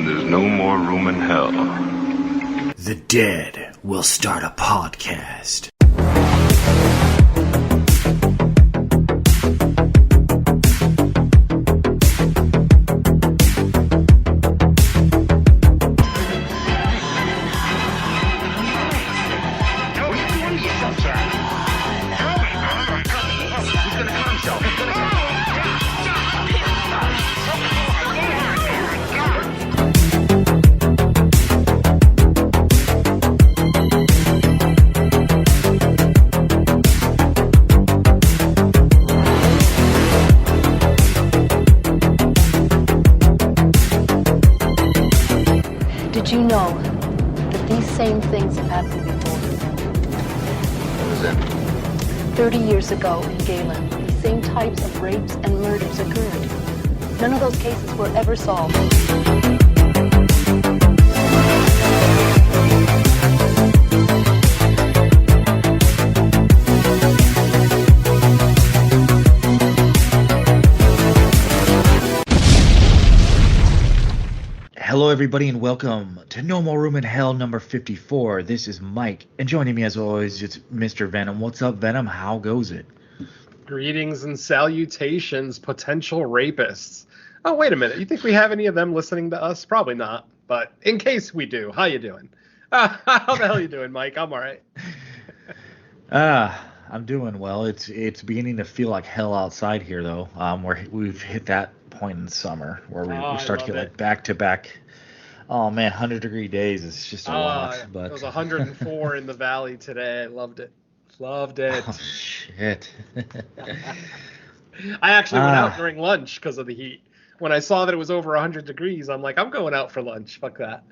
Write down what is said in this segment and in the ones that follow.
when there's no more room in hell. The dead will start a podcast. Did you know that these same things have happened before? What was that? 30 years ago in Galen, these same types of rapes and murders occurred. None of those cases were ever solved. Hello, everybody, and welcome to No More Room in Hell number 54. This is Mike, and joining me as always, it's Mr. Venom. What's up, Venom? How goes it? Greetings and salutations, potential rapists. Oh, wait a minute. You think we have any of them listening to us? Probably not. But in case we do, how you doing? How the hell you doing, Mike? I'm all right. I'm doing well. It's beginning to feel like hell outside here, though. We've hit that point in summer where we start to get like back-to-back. Oh man, 100-degree days is just a lot. But it was 104 in the valley today. I loved it. Loved it. Oh, shit. I actually went out during lunch because of the heat. When I saw that it was over 100 degrees, I'm like, I'm going out for lunch. Fuck that.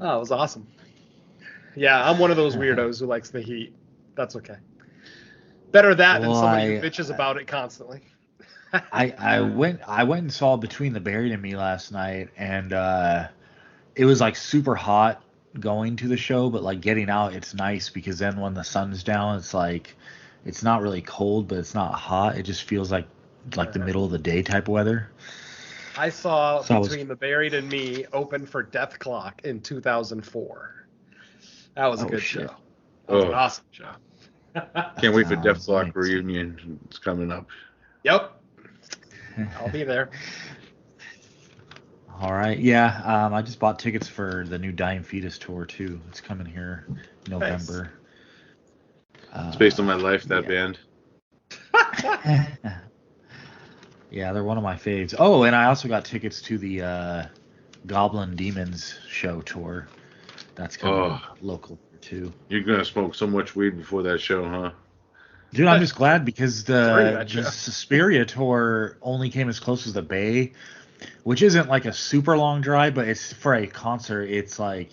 Oh, it was awesome. Yeah, I'm one of those weirdos who likes the heat. That's okay. Better that than somebody who bitches about it constantly. I went and saw Between the Buried and Me last night, and it was like super hot going to the show, but like getting out, it's nice because then when the sun's down, it's like it's not really cold, but it's not hot. It just feels like the middle of the day type weather. I saw Between the Buried and Me open for Death Clock in 2004. That was a good show. That was an awesome show. Can't wait for Death Clock reunion. It's coming up. Yep. I'll be there. All right. Yeah. I just bought tickets for the new Dying Fetus tour too. It's coming here in November. Nice. It's based on my life, that band. Yeah, they're one of my faves. Oh, and I also got tickets to the Goblin Demons show tour. That's coming local too. You're gonna smoke so much weed before that show, huh? Dude, I'm just glad because the Suspiria tour only came as close as the Bay, which isn't like a super long drive, but it's for a concert. It's like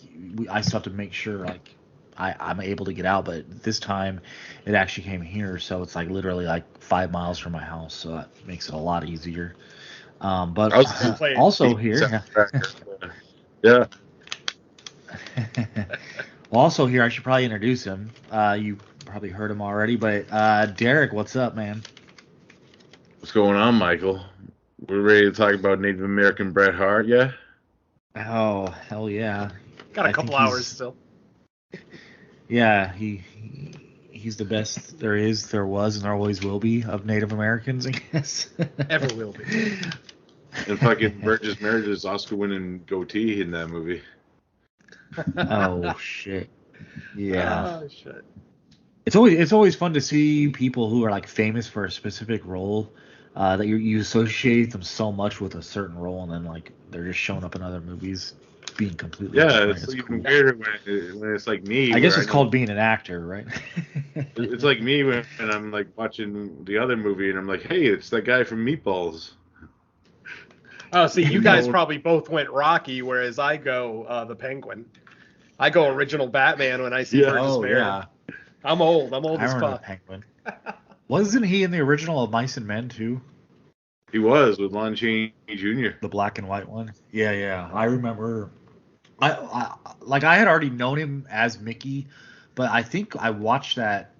I still have to make sure like I'm able to get out, but this time it actually came here, so it's like literally like 5 miles from my house, so that makes it a lot easier. But also here, yeah. Well, also here, I should probably introduce him. You probably heard him already, but Derek, what's up, man? What's going on, Michael? We're ready to talk about Native American Bret Hart, yeah? Oh, hell yeah. Got a couple hours still. Yeah, he's the best there is, there was, and there always will be of Native Americans, I guess. Ever will be. And fucking Burgess Meredith's Oscar-winning goatee in that movie. Oh shit! Yeah. Oh shit! It's always fun to see people who are like famous for a specific role, that you associate them so much with a certain role, and then like they're just showing up in other movies, being completely different. It's even weirder when it's like me. I guess it's called being an actor, right? It's like me when I'm like watching the other movie, and I'm like, hey, it's that guy from Meatballs. Oh, see, you guys probably both went Rocky, whereas I go the Penguin. I go original Batman when I see Burgess Meredith. Yeah. I'm old as fuck. Penguin. Wasn't he in the original of Mice and Men too? He was with Lon Chaney Jr. The black and white one. Yeah. I remember. I had already known him as Mickey, but I think I watched that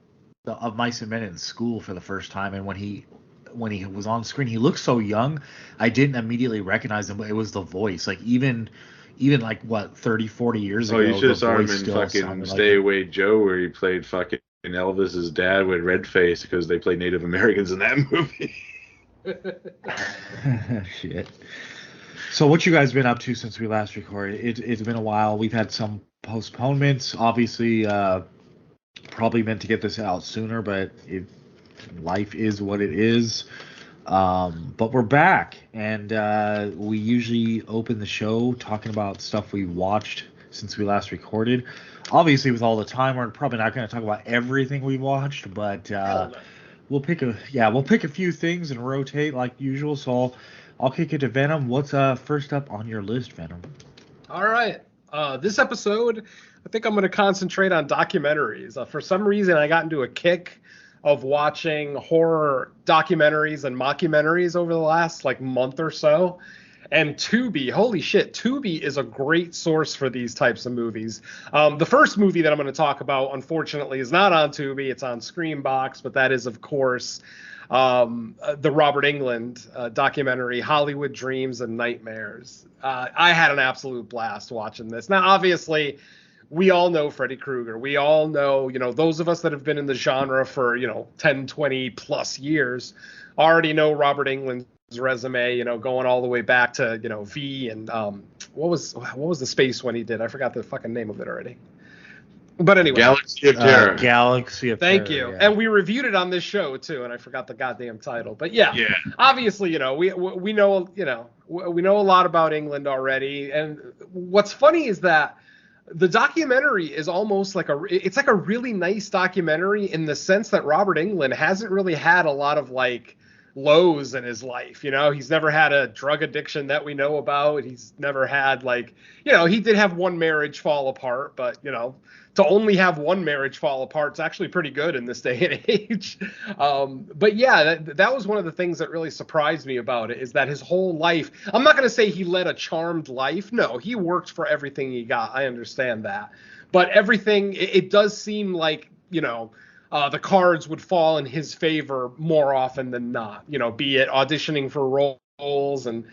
of Mice and Men in school for the first time, and when when he was on screen, he looked so young. I didn't immediately recognize him, but it was the voice. Like even like what 30, 40 years ago. Oh, you should have the saw him voice in still fucking sounded Stay like Away Joe, where he played fucking Elvis's dad with red face because they played Native Americans in that movie. Shit. So what you guys been up to since we last recorded? It's been a while. We've had some postponements. Obviously, probably meant to get this out sooner, but life is what it is. But we're back, and we usually open the show talking about stuff we watched since we last recorded. Obviously, with all the time, we're probably not going to talk about everything we watched, but we'll pick a few things and rotate like usual. So I'll kick it to Venom. What's first up on your list, Venom? All right. This episode, I think I'm going to concentrate on documentaries. For some reason, I got into a kick of watching horror documentaries and mockumentaries over the last month or so. And Tubi, holy shit, Tubi is a great source for these types of movies. The first movie that I'm going to talk about, unfortunately, is not on Tubi. It's on Screambox, but that is, of course, the Robert Englund documentary, Hollywood Dreams and Nightmares. I had an absolute blast watching this. Now, obviously, we all know Freddy Krueger. We all know, those of us that have been in the genre for, 10, 20 plus years already know Robert Englund's resume, going all the way back to, V and what was the space one he did? I forgot the fucking name of it already. But anyway, Galaxy of Terror. Galaxy of Thank Terror, you. yeah. And we reviewed it on this show too, and I forgot the goddamn title. But yeah. Obviously, we know, we know a lot about Englund already. And what's funny is that the documentary is almost it's like a really nice documentary in the sense that Robert Englund hasn't really had a lot of lows in his life. He's never had a drug addiction that we know about. He's never had he did have one marriage fall apart, but to only have one marriage fall apart is actually pretty good in this day and age. But yeah, that was one of the things that really surprised me about it, is that his whole life, I'm not going to say he led a charmed life. No, he worked for everything he got. I understand that. But everything, it does seem like, the cards would fall in his favor more often than not, be it auditioning for roles. And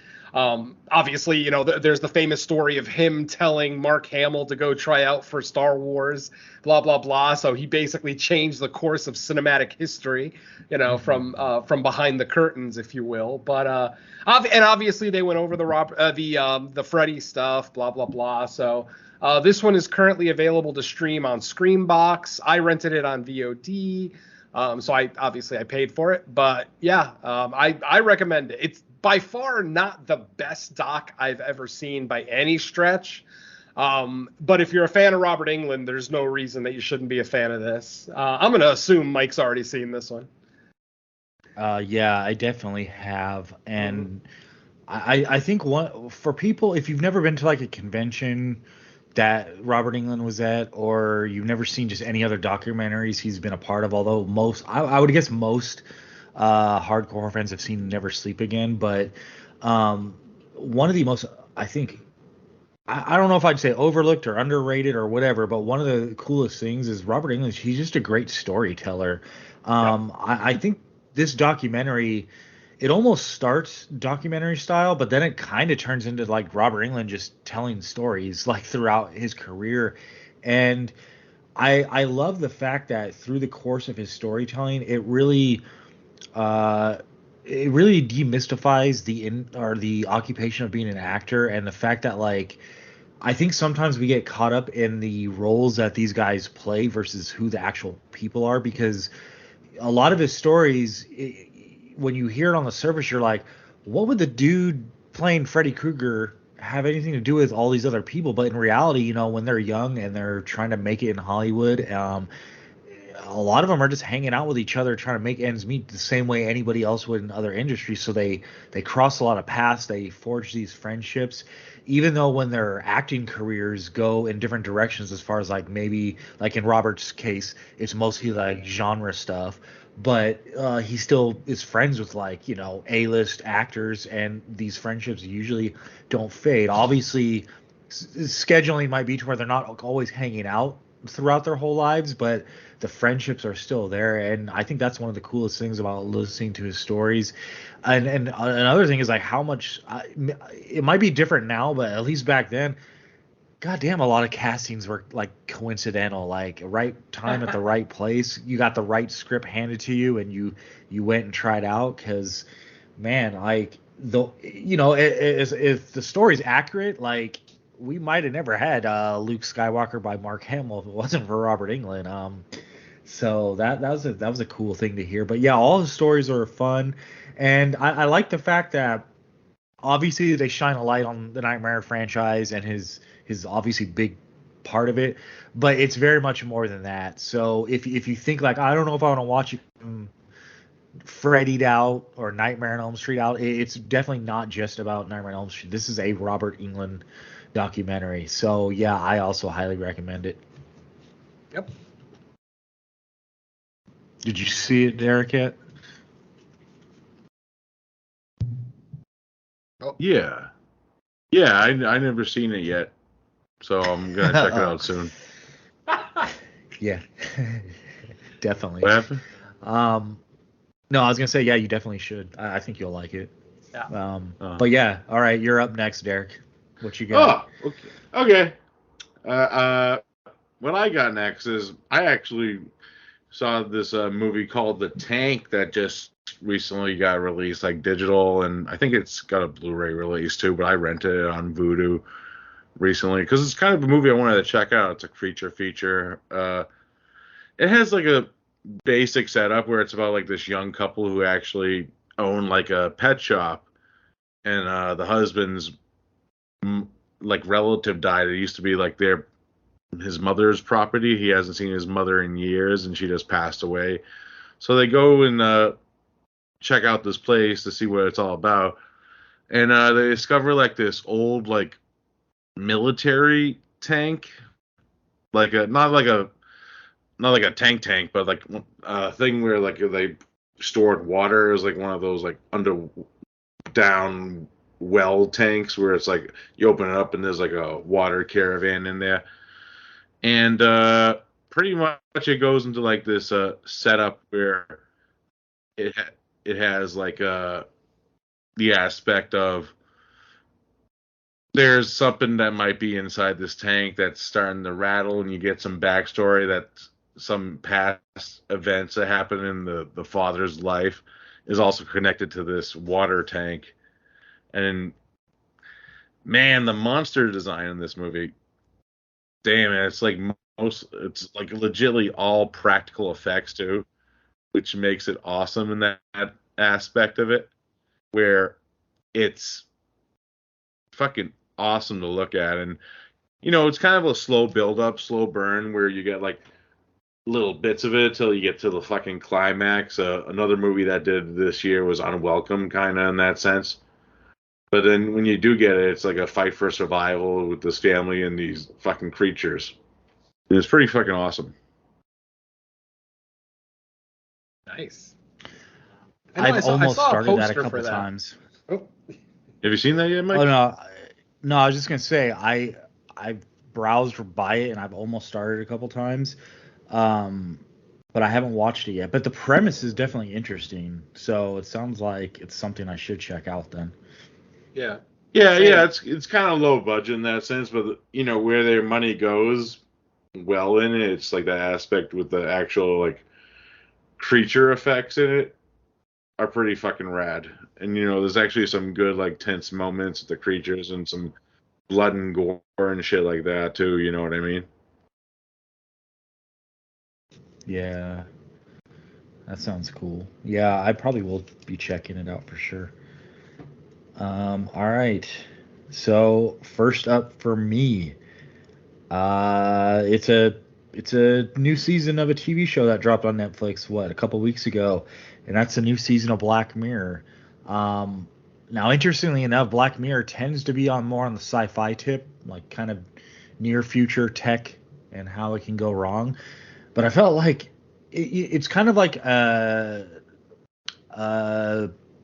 obviously, there's the famous story of him telling Mark Hamill to go try out for Star Wars, blah, blah, blah. So he basically changed the course of cinematic history, from behind the curtains, if you will. But and obviously they went over the Freddy stuff, blah, blah, blah. So this one is currently available to stream on Screambox. I rented it on VOD. So I paid for it. But yeah, I recommend it. It's by far not the best doc I've ever seen by any stretch. But if you're a fan of Robert Englund, there's no reason that you shouldn't be a fan of this. I'm going to assume Mike's already seen this one. Yeah, I definitely have. And I think for people, if you've never been to a convention that Robert Englund was at, or you've never seen just any other documentaries he's been a part of, although I would guess most hardcore fans have seen Never Sleep Again, but one of the most, I think, I don't know if I'd say overlooked or underrated or whatever, but one of the coolest things is Robert Englund. He's just a great storyteller. I think this documentary, it almost starts documentary style, but then it kind of turns into Robert Englund just telling stories throughout his career. And I love the fact that through the course of his storytelling, it really demystifies the occupation of being an actor, and the fact that I think sometimes we get caught up in the roles that these guys play versus who the actual people are, because a lot of his stories, when you hear it on the surface, you're like, what would the dude playing Freddy Krueger have anything to do with all these other people? But in reality, when they're young and they're trying to make it in Hollywood, a lot of them are just hanging out with each other, trying to make ends meet the same way anybody else would in other industries. So they cross a lot of paths. They forge these friendships, even though when their acting careers go in different directions, as far as maybe in Robert's case, it's mostly genre stuff. But he still is friends with A-list actors, and these friendships usually don't fade. Obviously, scheduling might be to where they're not always hanging out throughout their whole lives, but the friendships are still there, and I think that's one of the coolest things about listening to his stories. And another thing is like how much it might be different now, but at least back then, goddamn, a lot of castings were like coincidental, like right time at the right place. You got the right script handed to you, and you went and tried out. Because, man, like if the story's accurate, like we might have never had Luke Skywalker by Mark Hamill if it wasn't for Robert Englund. So that was a cool thing to hear. But yeah, all his stories are fun, and I like the fact that obviously they shine a light on the Nightmare franchise and his obviously big part of it, but it's very much more than that. So if you think like I don't know if I want to watch Freddy'd Out or Nightmare on Elm Street out, it's definitely not just about Nightmare on Elm Street. This is a Robert Englund documentary. So yeah, I also highly recommend it. Yep. Did you see it, Derek, yet? Oh. Yeah. Yeah, I never seen it yet, so I'm gonna check it out soon. Yeah, definitely. What happened? No, I was gonna say yeah, you definitely should. I think you'll like it. Yeah. But yeah, all right, you're up next, Derek. What you got? Oh, okay. What I got next is I actually saw this movie called The Tank that just recently got released, like digital, and I think it's got a Blu-ray release too, but I rented it on Vudu recently because it's kind of a movie I wanted to check out. It's a creature feature. It has like a basic setup where it's about like this young couple who actually own like a pet shop, and the husband's like relative died. It used to be like his mother's property. He hasn't seen his mother in years, and she just passed away. So they go and check out this place to see what it's all about, and they discover like this old like military tank, like not like a tank, but like a thing where like they stored water. Is like one of those like down well tanks where it's like you open it up and there's like a water caravan in there, and pretty much it goes into like this setup where it has like the aspect of there's something that might be inside this tank that's starting to rattle, and you get some backstory that some past events that happened in the father's life is also connected to this water tank. And man, the monster design in this movie, damn it, it's like legitimately all practical effects too, which makes it awesome in that aspect of it, where it's fucking awesome to look at. And it's kind of a slow build up, slow burn, where you get like little bits of it till you get to the fucking climax. Another movie that did this year was Unwelcome, kind of in that sense. But then when you do get it, it's like a fight for survival with this family and these fucking creatures. And it's pretty fucking awesome. Nice. I've almost started that a couple times. Oh. Have you seen that yet, Mike? Oh no, I was just gonna say I've browsed by it and I've almost started a couple times, but I haven't watched it yet. But the premise is definitely interesting, so it sounds like it's something I should check out then. Yeah. Yeah. It's kind of low budget in that sense, but where their money goes well in it, it's like that aspect with the actual like creature effects in it are pretty fucking rad. And there's actually some good like tense moments with the creatures and some blood and gore and shit like that too, you know what I mean? Yeah. That sounds cool. Yeah, I probably will be checking it out for sure. All right. So first up for me, it's a new season of a TV show that dropped on Netflix a couple weeks ago, and that's a new season of Black Mirror. Now, interestingly enough, Black Mirror tends to be more on the sci-fi tip, like kind of near future tech and how it can go wrong. But I felt like it's kind of like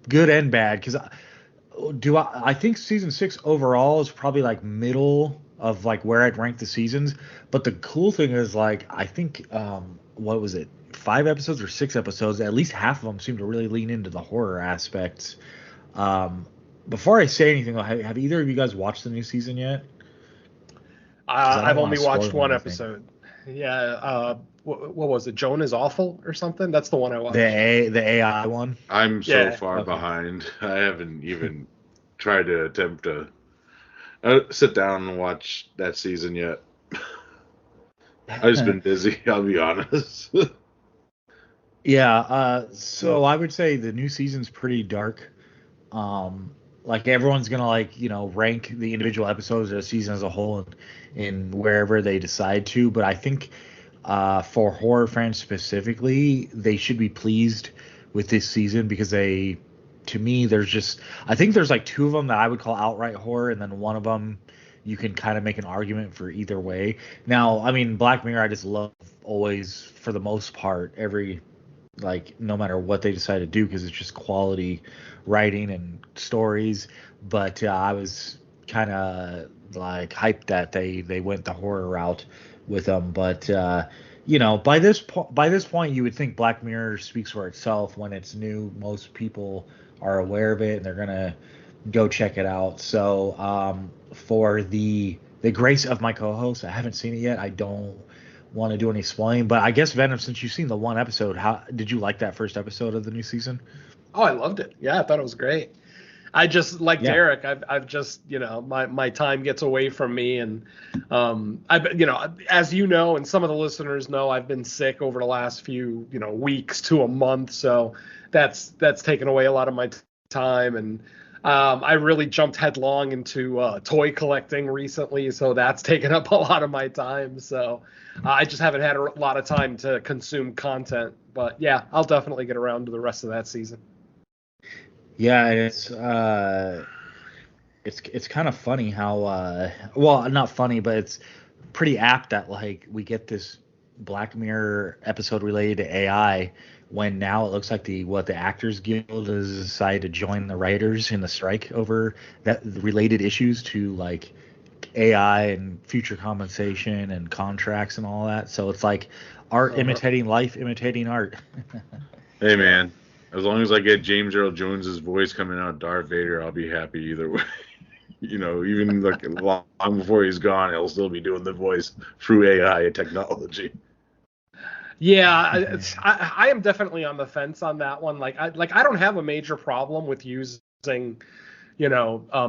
good and bad, because I think season 6 overall is probably like middle of like where I'd rank the seasons. But the cool thing is, like, I think what was it, 5 episodes or 6 episodes? At least half of them seem to really lean into the horror aspects. Before I say anything, though, have either of you guys watched the new season yet? I've only watched one episode. Yeah. What was it? Joan is Awful or something? That's the one I watched. The AI one. I'm so far behind. I haven't even tried to attempt to sit down and watch that season yet. I've just been busy, I'll be honest. Yeah, so I would say the new season's pretty dark. Like, everyone's gonna, like, rank the individual episodes of the season as a whole in wherever they decide to. But I think for horror fans specifically, they should be pleased with this season because to me, I think there's like 2 of them that I would call outright horror, and then one of them you can kind of make an argument for either way. Now, I mean, Black Mirror, I just love always, for the most part, no matter what they decide to do, because it's just quality writing and stories. But I was kind of like hyped that they went the horror route with them. But by this point, you would think Black Mirror speaks for itself. When it's new, most people are aware of it and they're gonna go check it out. So for the grace of my co-host, I haven't seen it yet. I don't want to do any spoiling, but I guess, Venom, since you've seen the one episode, how did you like that first episode of the new season? Oh, I loved it. Yeah, I thought it was great. I just, like Derek, I've just, my time gets away from me, and as you know, and some of the listeners know, I've been sick over the last few, weeks to a month, so that's taken away a lot of my time, and I really jumped headlong into toy collecting recently, so that's taken up a lot of my time. So I just haven't had a lot of time to consume content. But yeah, I'll definitely get around to the rest of that season. Yeah, it's kind of funny how well, not funny, but it's pretty apt that, like, we get this Black Mirror episode related to AI, when now it looks like the Actors Guild has decided to join the writers in the strike over that related issues to, like, AI and future compensation and contracts and all that. So it's like art imitating life, imitating art. Hey, man, as long as I get James Earl Jones's voice coming out Darth Vader, I'll be happy either way. Even like long before he's gone, he'll still be doing the voice through AI and technology. Yeah, I am definitely on the fence on that one. I don't have a major problem with using,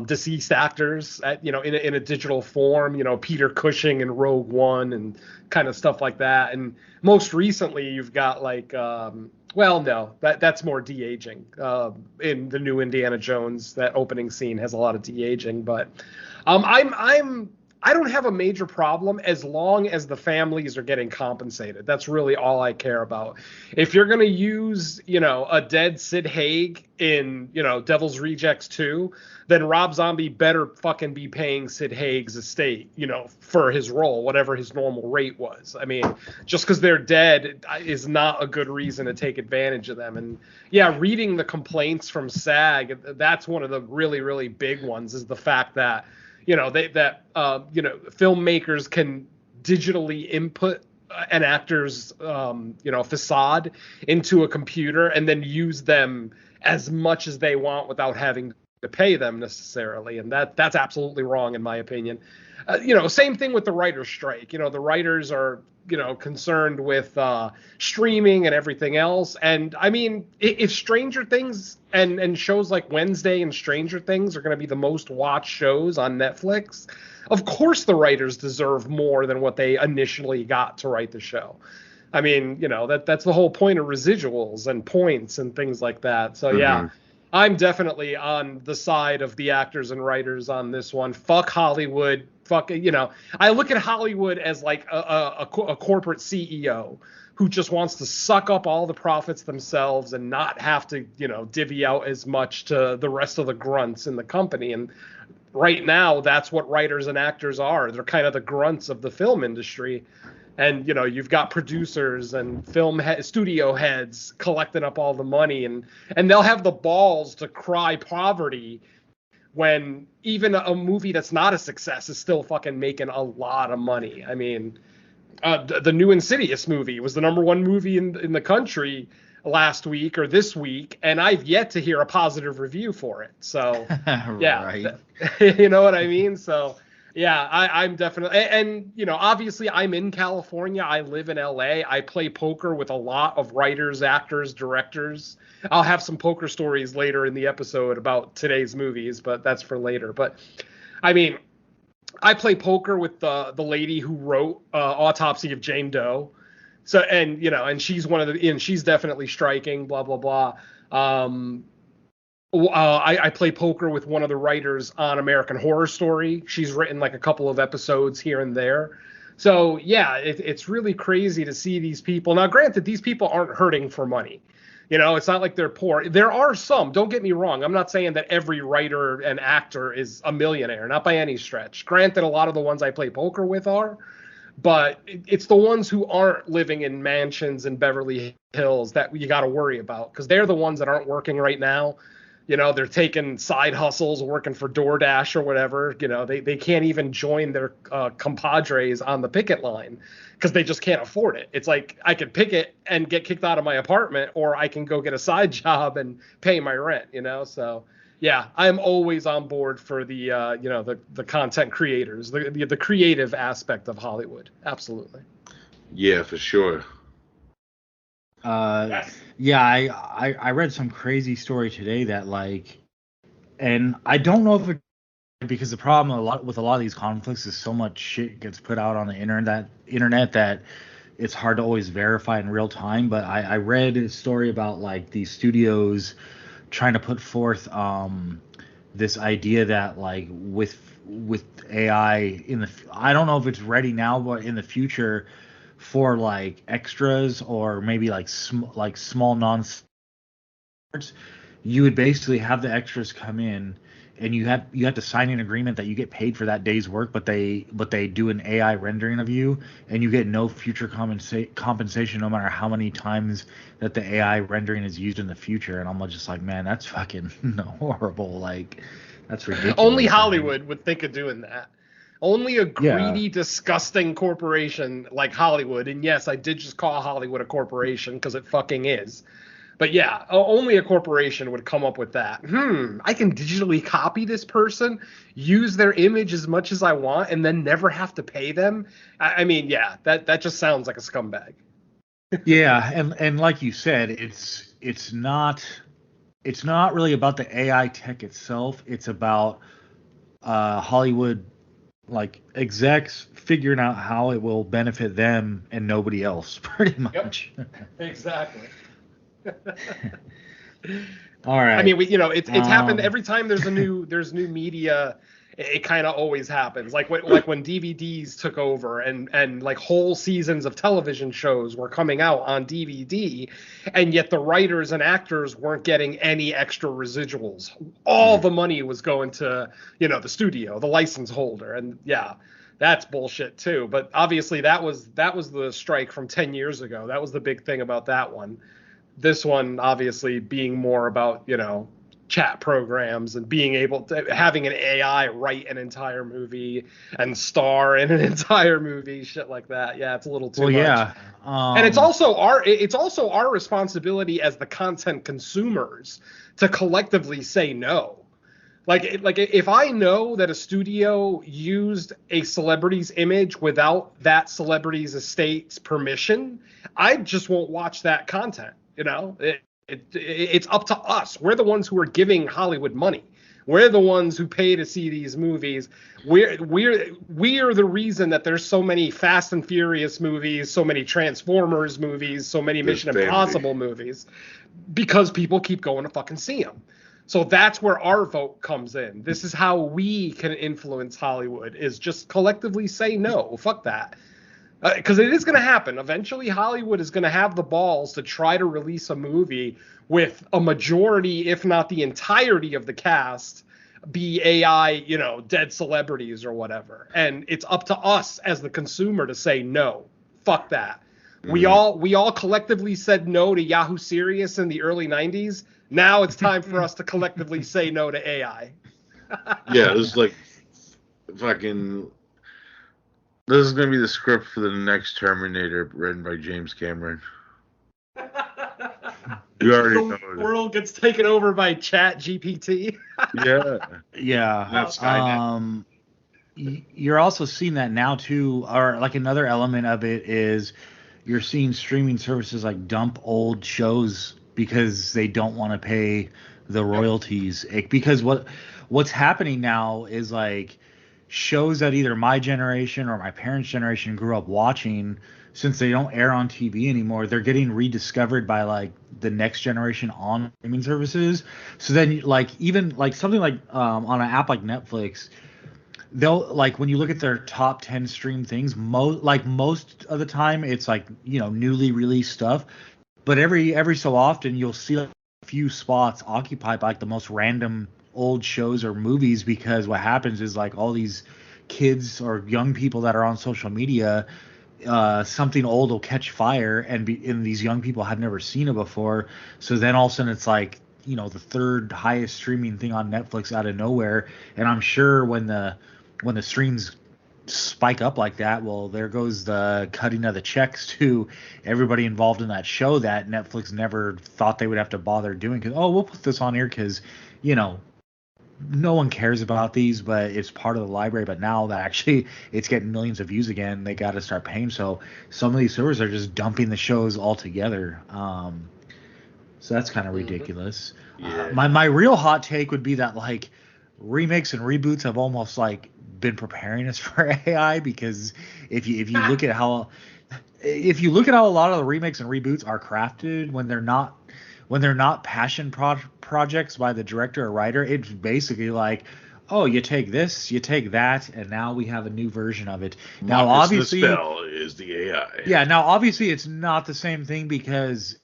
deceased actors in a digital form. Peter Cushing in Rogue One and kind of stuff like that. And most recently, you've got that's more de-aging. In the new Indiana Jones, that opening scene has a lot of de-aging. But I don't have a major problem as long as the families are getting compensated. That's really all I care about. If you're going to use, a dead Sid Haig in, Devil's Rejects 2, then Rob Zombie better fucking be paying Sid Haig's estate, for his role, whatever his normal rate was. I mean, just because they're dead is not a good reason to take advantage of them. And yeah, reading the complaints from SAG, that's one of the really, really big ones, is the fact that filmmakers can digitally input an actor's facade into a computer and then use them as much as they want without having to pay them necessarily, and that's absolutely wrong in my opinion. Same thing with the writer's strike. The writers are concerned with streaming and everything else. And I mean, if Stranger Things and shows like Wednesday and Stranger Things are going to be the most watched shows on Netflix, of course the writers deserve more than what they initially got to write the show. I mean, that's the whole point of residuals and points and things like that. So yeah, I'm definitely on the side of the actors and writers on this one. Fuck Hollywood. I look at Hollywood as like a corporate CEO who just wants to suck up all the profits themselves and not have to, divvy out as much to the rest of the grunts in the company. And right now, that's what writers and actors are. They're kind of the grunts of the film industry. And, you've got producers and studio heads collecting up all the money, and they'll have the balls to cry poverty when even a movie that's not a success is still fucking making a lot of money. I mean, the new Insidious movie was the #1 movie in the country last week or this week, and I've yet to hear a positive review for it. So yeah, Right. you know what I mean? So yeah, I'm definitely, and you know, obviously I'm in California. I live in LA. I play poker with a lot of writers, actors, directors. I'll have some poker stories later in the episode about today's movies, but that's for later. But I mean, I play poker with the lady who wrote Autopsy of Jane Doe. So, and you know, and she's one of the, and she's definitely striking, blah blah blah. I play poker with one of the writers on American Horror Story. She's written like a couple of episodes here and there. So yeah, it's really crazy to see these people. Now, granted, these people aren't hurting for money. You know, it's not like they're poor. There are some, don't get me wrong. I'm not saying that every writer and actor is a millionaire, not by any stretch. Granted, a lot of the ones I play poker with are, but it's the ones who aren't living in mansions in Beverly Hills that you got to worry about, because they're the ones that aren't working right now. You know, they're taking side hustles, working for DoorDash or whatever. You know, they can't even join their compadres on the picket line because they just can't afford it. It's like, I could picket and get kicked out of my apartment, or I can go get a side job and pay my rent, you know? So yeah, I'm always on board for the, you know, the content creators, the creative aspect of Hollywood. Absolutely. Yeah, for sure. Yes. Yeah, I read some crazy story today that like, and I don't know if it, because the problem with a lot of these conflicts is so much shit gets put out on the internet that it's hard to always verify in real time. But I read a story about like these studios trying to put forth this idea that like with AI I don't know if it's ready now, but in the future, for like extras or maybe like small non, you would basically have the extras come in and you have to sign an agreement that you get paid for that day's work, but they do an AI rendering of you and you get no future compensation no matter how many times that the AI rendering is used in the future. And I'm just like, man, that's fucking horrible. Like, that's ridiculous. Only Hollywood would think of doing that. Only a greedy, disgusting corporation like Hollywood, and yes, I did just call Hollywood a corporation because it fucking is. But yeah, only a corporation would come up with that. I can digitally copy this person, use their image as much as I want, and then never have to pay them. I mean, yeah, that just sounds like a scumbag. Yeah, and like you said, it's not really about the AI tech itself. It's about Hollywood, like execs figuring out how it will benefit them and nobody else, pretty much. Yep. Exactly. All right. I mean, it's happened every time there's new media. It kind of always happens. Like when DVDs took over and like whole seasons of television shows were coming out on DVD, and yet the writers and actors weren't getting any extra residuals. All the money was going to, the studio, the license holder. And yeah, that's bullshit too. But obviously that was the strike from 10 years ago. That was the big thing about that one. This one obviously being more about, chat programs and being able to having an AI write an entire movie and star in an entire movie, shit like that. Yeah, it's a little too much. Yeah. And it's also our responsibility as the content consumers to collectively say no. Like if I know that a studio used a celebrity's image without that celebrity's estate's permission, I just won't watch that content. It's up to us. We're the ones who are giving Hollywood money. We're the ones who pay to see these movies. We are the reason that there's so many Fast and Furious movies, so many Transformers movies, so many Mission Impossible movies, because people keep going to fucking see them. So that's where our vote comes in. This is how we can influence Hollywood, is just collectively say no, fuck that. Because it is going to happen. Eventually, Hollywood is going to have the balls to try to release a movie with a majority, if not the entirety of the cast, be AI, dead celebrities or whatever. And it's up to us as the consumer to say no, fuck that. Mm-hmm. We all collectively said no to Yahoo Serious in the early 90s. Now it's time for us to collectively say no to AI. Yeah, this is like fucking. This is gonna be the script for the next Terminator, written by James Cameron. You already know The it. world gets taken over by Chat GPT. Yeah. Yeah. That's Skynet. You're also seeing that now too, or like another element of it is you're seeing streaming services like dump old shows because they don't want to pay the royalties. Because what's happening now is like shows that either my generation or my parents' generation grew up watching, since they don't air on TV anymore, they're getting rediscovered by like the next generation on streaming services. So then like even like something like on an app like Netflix, they'll like when you look at their top 10 stream things, most of the time it's like, newly released stuff, but every so often you'll see like a few spots occupied by like the most random old shows or movies, because what happens is like all these kids or young people that are on social media, something old will catch fire and these young people have never seen it before, so then all of a sudden it's like, the third highest streaming thing on Netflix out of nowhere. And I'm sure when the streams spike up like that, well, there goes the cutting of the checks to everybody involved in that show that Netflix never thought they would have to bother doing, because, oh, we'll put this on here because, no one cares about these, but it's part of the library. But now that actually it's getting millions of views again, they got to start paying. So some of these servers are just dumping the shows altogether. So that's kind of ridiculous. Yeah. My real hot take would be that like remakes and reboots have almost like been preparing us for AI, because if you look at how a lot of the remakes and reboots are crafted, when they're not passion projects by the director or writer, it's basically like, oh, you take this, you take that, and now we have a new version of it. Now, Marcus obviously, the spell is the AI. Yeah, now obviously it's not the same thing, because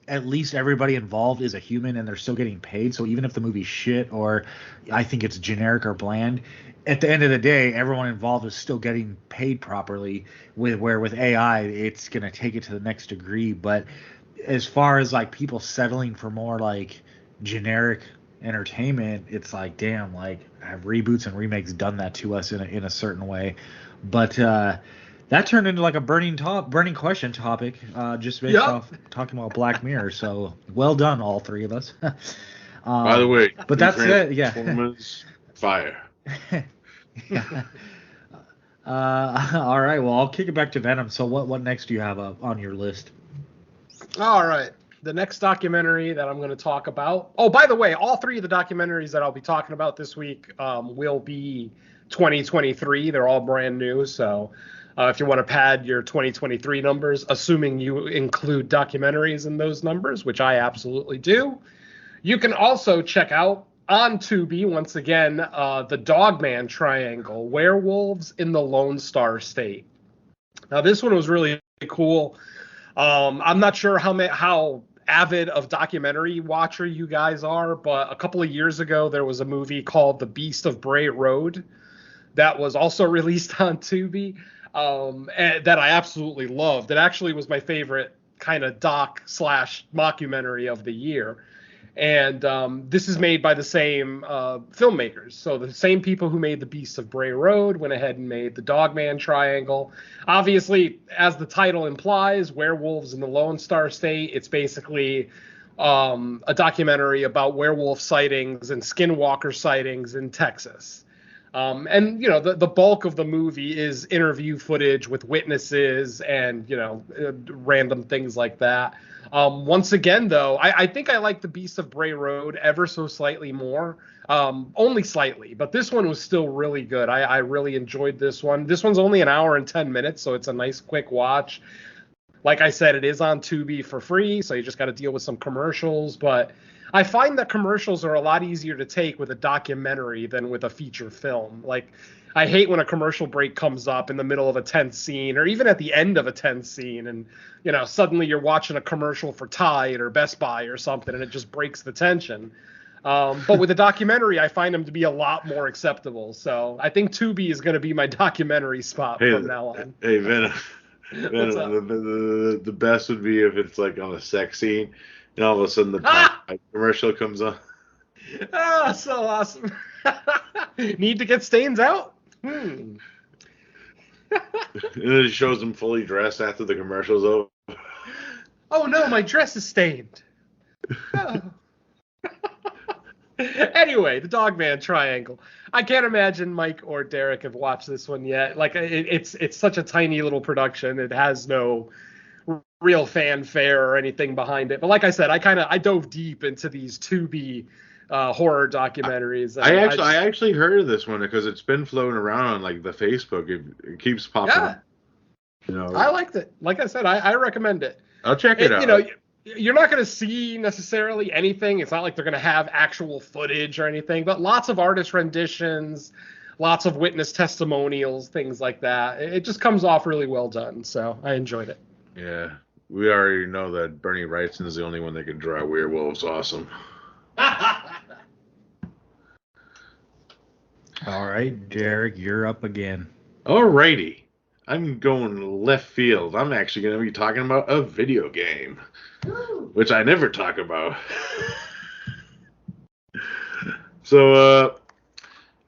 at least everybody involved is a human and they're still getting paid. So even if the movie's shit or I think it's generic or bland, at the end of the day, everyone involved is still getting paid properly. With AI, it's gonna take it to the next degree. But as far as like people settling for more like generic entertainment, it's like, damn, like have reboots and remakes done that to us in a certain way? But that turned into like a burning question topic, just based off talking about Black Mirror. So well done, all three of us. By the way, but that's it. Yeah. Fire. Yeah. All right. Well, I'll kick it back to Venom. So what next do you have on your list? All right. The next documentary that I'm going to talk about. Oh, by the way, all three of the documentaries that I'll be talking about this week will be 2023. They're all brand new. So if you want to pad your 2023 numbers, assuming you include documentaries in those numbers, which I absolutely do, you can also check out on Tubi, once again, the Dogman Triangle, Werewolves in the Lone Star State. Now, this one was really cool. I'm not sure how avid of documentary watcher you guys are, but a couple of years ago, there was a movie called The Beast of Bray Road that was also released on Tubi, and that I absolutely loved. It actually was my favorite kind of doc/mockumentary of the year. And this is made by the same filmmakers. So the same people who made The Beast of Bray Road went ahead and made the Dogman Triangle. Obviously, as the title implies, Werewolves in the Lone Star State. It's basically a documentary about werewolf sightings and skinwalker sightings in Texas. And, the bulk of the movie is interview footage with witnesses and, random things like that. Once again, though, I think I like The Beast of Bray Road ever so slightly more. Only slightly, but this one was still really good. I really enjoyed this one. This one's only an hour and 10 minutes, so it's a nice quick watch. Like I said, it is on Tubi for free, so you just got to deal with some commercials, but I find that commercials are a lot easier to take with a documentary than with a feature film. Like, I hate when a commercial break comes up in the middle of a tense scene or even at the end of a tense scene and, suddenly you're watching a commercial for Tide or Best Buy or something and it just breaks the tension. But with a documentary, I find them to be a lot more acceptable. So I think Tubi is going to be my documentary spot from now on. Hey, Venom. The best would be if it's like on a sex scene and all of a sudden the commercial comes on. Ah, so awesome. Need to get stains out? And then it shows him fully dressed after the commercial's over. Oh no, my dress is stained. Oh. Anyway, the Dogman Triangle. I can't imagine Mike or Derek have watched this one yet. Like it's such a tiny little production. It has no real fanfare or anything behind it. But like I said, I dove deep into these Tubi horror documentaries. I actually heard of this one because it's been floating around on like the Facebook. It keeps popping up. You know, I liked it. Like I said, I recommend it. I'll check it out. You know, you're not going to see necessarily anything. It's not like they're going to have actual footage or anything, but lots of artist renditions, lots of witness testimonials, things like that. It just comes off really well done. So I enjoyed it. Yeah. We already know that Bernie Wrightson is the only one that can draw werewolves. Awesome. All right, Derek, you're up again. Alrighty. I'm going left field. I'm actually going to be talking about a video game, which I never talk about. So,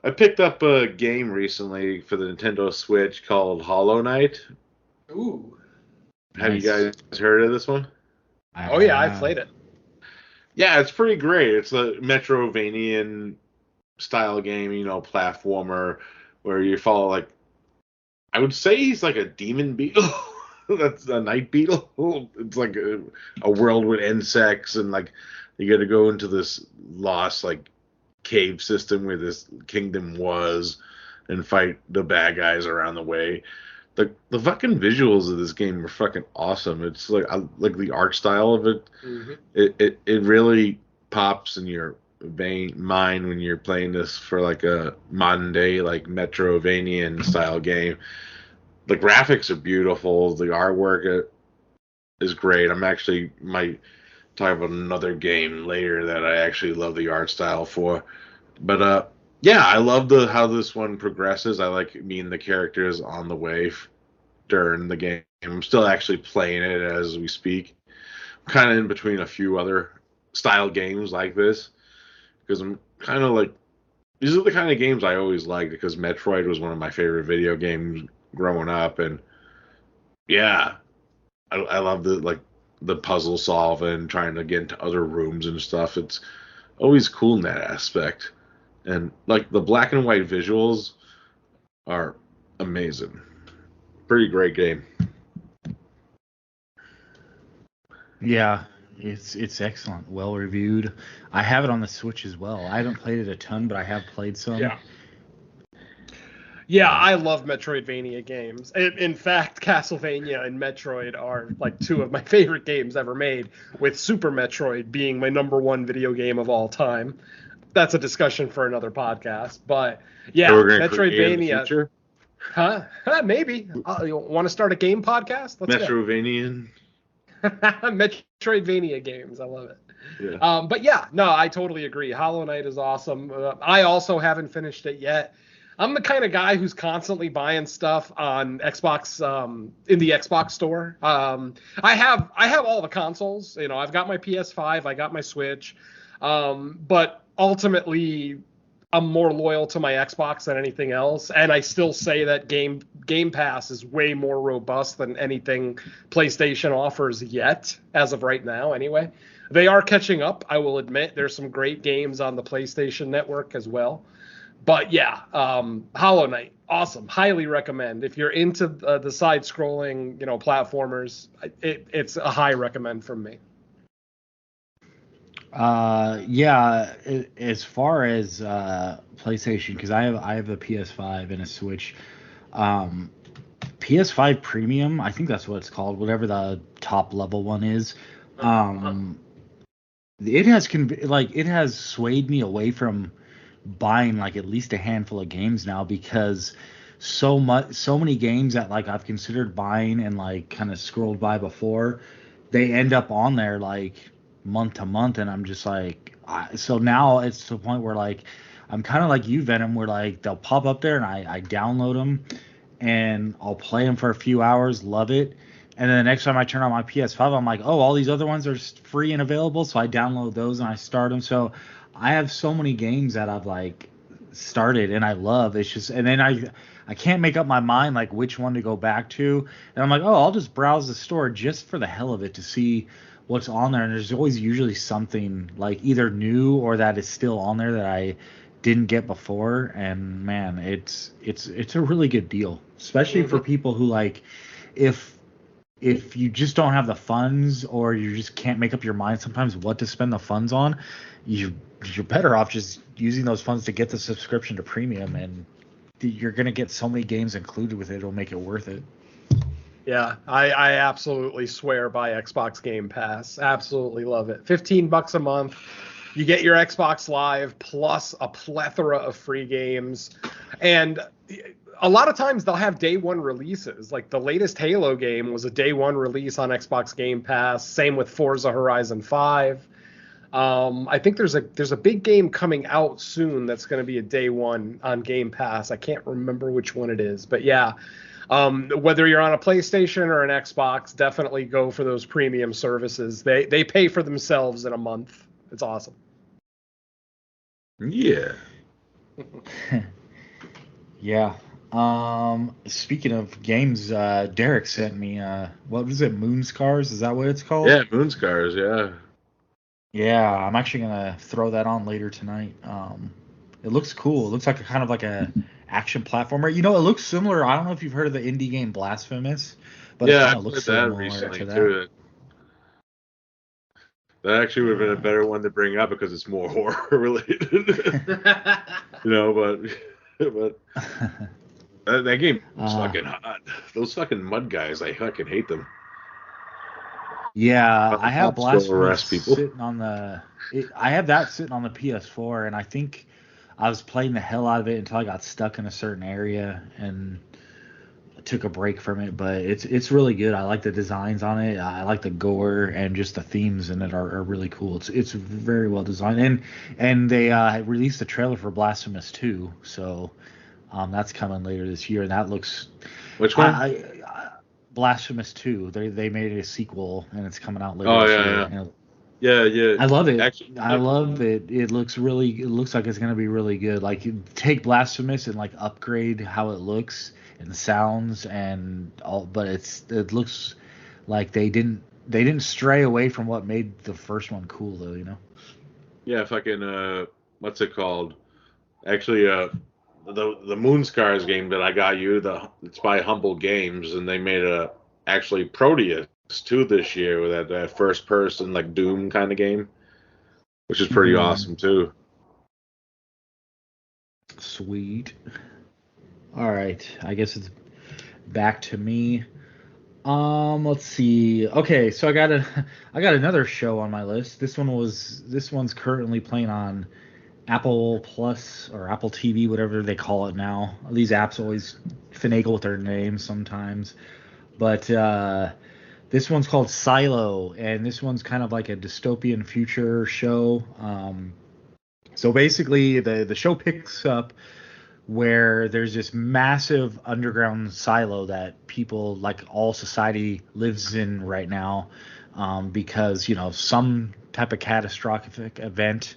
I picked up a game recently for the Nintendo Switch called Hollow Knight. Ooh. Have you guys heard of this one? Oh, yeah, I played it. Yeah, it's pretty great. It's a Metrovanian style game, you know, platformer, where you follow, like, I would say he's like a demon beetle. That's a night beetle. It's like a world with insects, and like you got to go into this lost like cave system where this kingdom was, and fight the bad guys around the way. The fucking visuals of this game are fucking awesome. It's like I like the art style of it. Mm-hmm. It really pops in your mind when you're playing this for like a modern day like Metrovanian style game. The graphics are beautiful. The artwork is great. Might talk about another game later that I actually love the art style for. But yeah, I love how this one progresses. I like meeting the characters on the way during the game. I'm still actually playing it as we speak. I'm kind of in between a few other style games like this, because I'm kind of like, these are the kind of games I always liked, because Metroid was one of my favorite video games growing up, and yeah, I love the puzzle solving, trying to get into other rooms and stuff. It's always cool in that aspect, and like the black and white visuals are amazing. Pretty great game. Yeah, it's excellent, well reviewed. I have it on the Switch as well. I haven't played it a ton, but I have played some. Yeah, I love Metroidvania games. In fact, Castlevania and Metroid are like two of my favorite games ever made, with Super Metroid being my number one video game of all time. That's a discussion for another podcast. But yeah, so Metroidvania. Huh? Maybe. You want to start a game podcast? Let's Metrovanian. Metroidvania games. I love it. Yeah. But yeah, no, I totally agree. Hollow Knight is awesome. I also haven't finished it yet. I'm the kind of guy who's constantly buying stuff on Xbox, in the Xbox store. I have all the consoles. You know, I've got my PS5, I got my Switch, but ultimately, I'm more loyal to my Xbox than anything else. And I still say that Game Pass is way more robust than anything PlayStation offers yet, as of right now. Anyway, they are catching up. I will admit, there's some great games on the PlayStation Network as well. But yeah, Hollow Knight, awesome. Highly recommend. If you're into the side-scrolling, you know, platformers, it's a high recommend from me. Yeah, as far as PlayStation, because I have a PS5 and a Switch. PS5 Premium, I think that's what it's called, whatever the top level one is. It has swayed me away from buying like at least a handful of games now, because so many games that like I've considered buying and like kind of scrolled by before, they end up on there like month to month, and I'm just like, so now it's to the point where like I'm kind of like you, Venom, where like they'll pop up there and I download them and I'll play them for a few hours, love it, and then the next time I turn on my PS5, I'm like, oh, all these other ones are free and available, so I download those and I start them. So I have so many games that I've like started and I love. It's just, and then I can't make up my mind like which one to go back to. And I'm like, oh, I'll just browse the store just for the hell of it to see what's on there. And there's always usually something like either new or that is still on there that I didn't get before. And man, it's a really good deal, especially for people who like if you just don't have the funds or you just can't make up your mind sometimes what to spend the funds on, you're better off just using those funds to get the subscription to premium, and you're going to get so many games included with it, it'll make it worth it. Yeah, I absolutely swear by Xbox Game Pass. Absolutely love it. $15 a month. You get your Xbox Live plus a plethora of free games. And a lot of times they'll have day one releases. Like the latest Halo game was a day one release on Xbox Game Pass. Same with Forza Horizon 5. I think there's a big game coming out soon that's going to be a day one on Game Pass. I can't remember which one it is, but yeah. Whether you're on a PlayStation or an Xbox, definitely go for those premium services. They pay for themselves in a month. It's awesome. Yeah. Yeah. Speaking of games, Derek sent me what was it, Moonscars? Is that what it's called? Yeah, Moonscars, yeah. Yeah, I'm actually gonna throw that on later tonight. It looks cool. It looks like a kind of like a action platformer. You know, it looks similar. I don't know if you've heard of the indie game Blasphemous, but yeah, it kind of looks that similar recently to that. too. That actually would have been a better one to bring up because it's more horror related. You know, but that game is fucking hot. Those fucking mud guys, I fucking hate them. Yeah, I have Blasphemous people. sitting on I have that sitting on the PS4, and I think I was playing the hell out of it until I got stuck in a certain area and took a break from it. But it's really good. I like the designs on it. I like the gore, and just the themes in it are really cool. It's very well designed, and they released the trailer for Blasphemous 2, so that's coming later this year, and that looks. Which one? Blasphemous 2. They made a sequel, and it's coming out later. Oh this year. Yeah. I love it. Actually, I love it. It looks like it's gonna be really good. Like you take Blasphemous and like upgrade how it looks and sounds and all, but it looks like they didn't stray away from what made the first one cool though. You know. Yeah, fucking what's it called? Actually, the Moonscars game that I got you, it's by Humble Games, and they made actually Proteus 2 this year with that first person like Doom kind of game, which is pretty awesome too. Sweet. All right, I guess it's back to me. Let's see. Okay, so I got another show on my list. This one's currently playing on Apple Plus or Apple TV, whatever they call it now. These apps always finagle with their names sometimes. But this one's called Silo, and this one's kind of like a dystopian future show. So basically, the show picks up where there's this massive underground silo that people, like all society, lives in right now because, you know, some type of catastrophic event.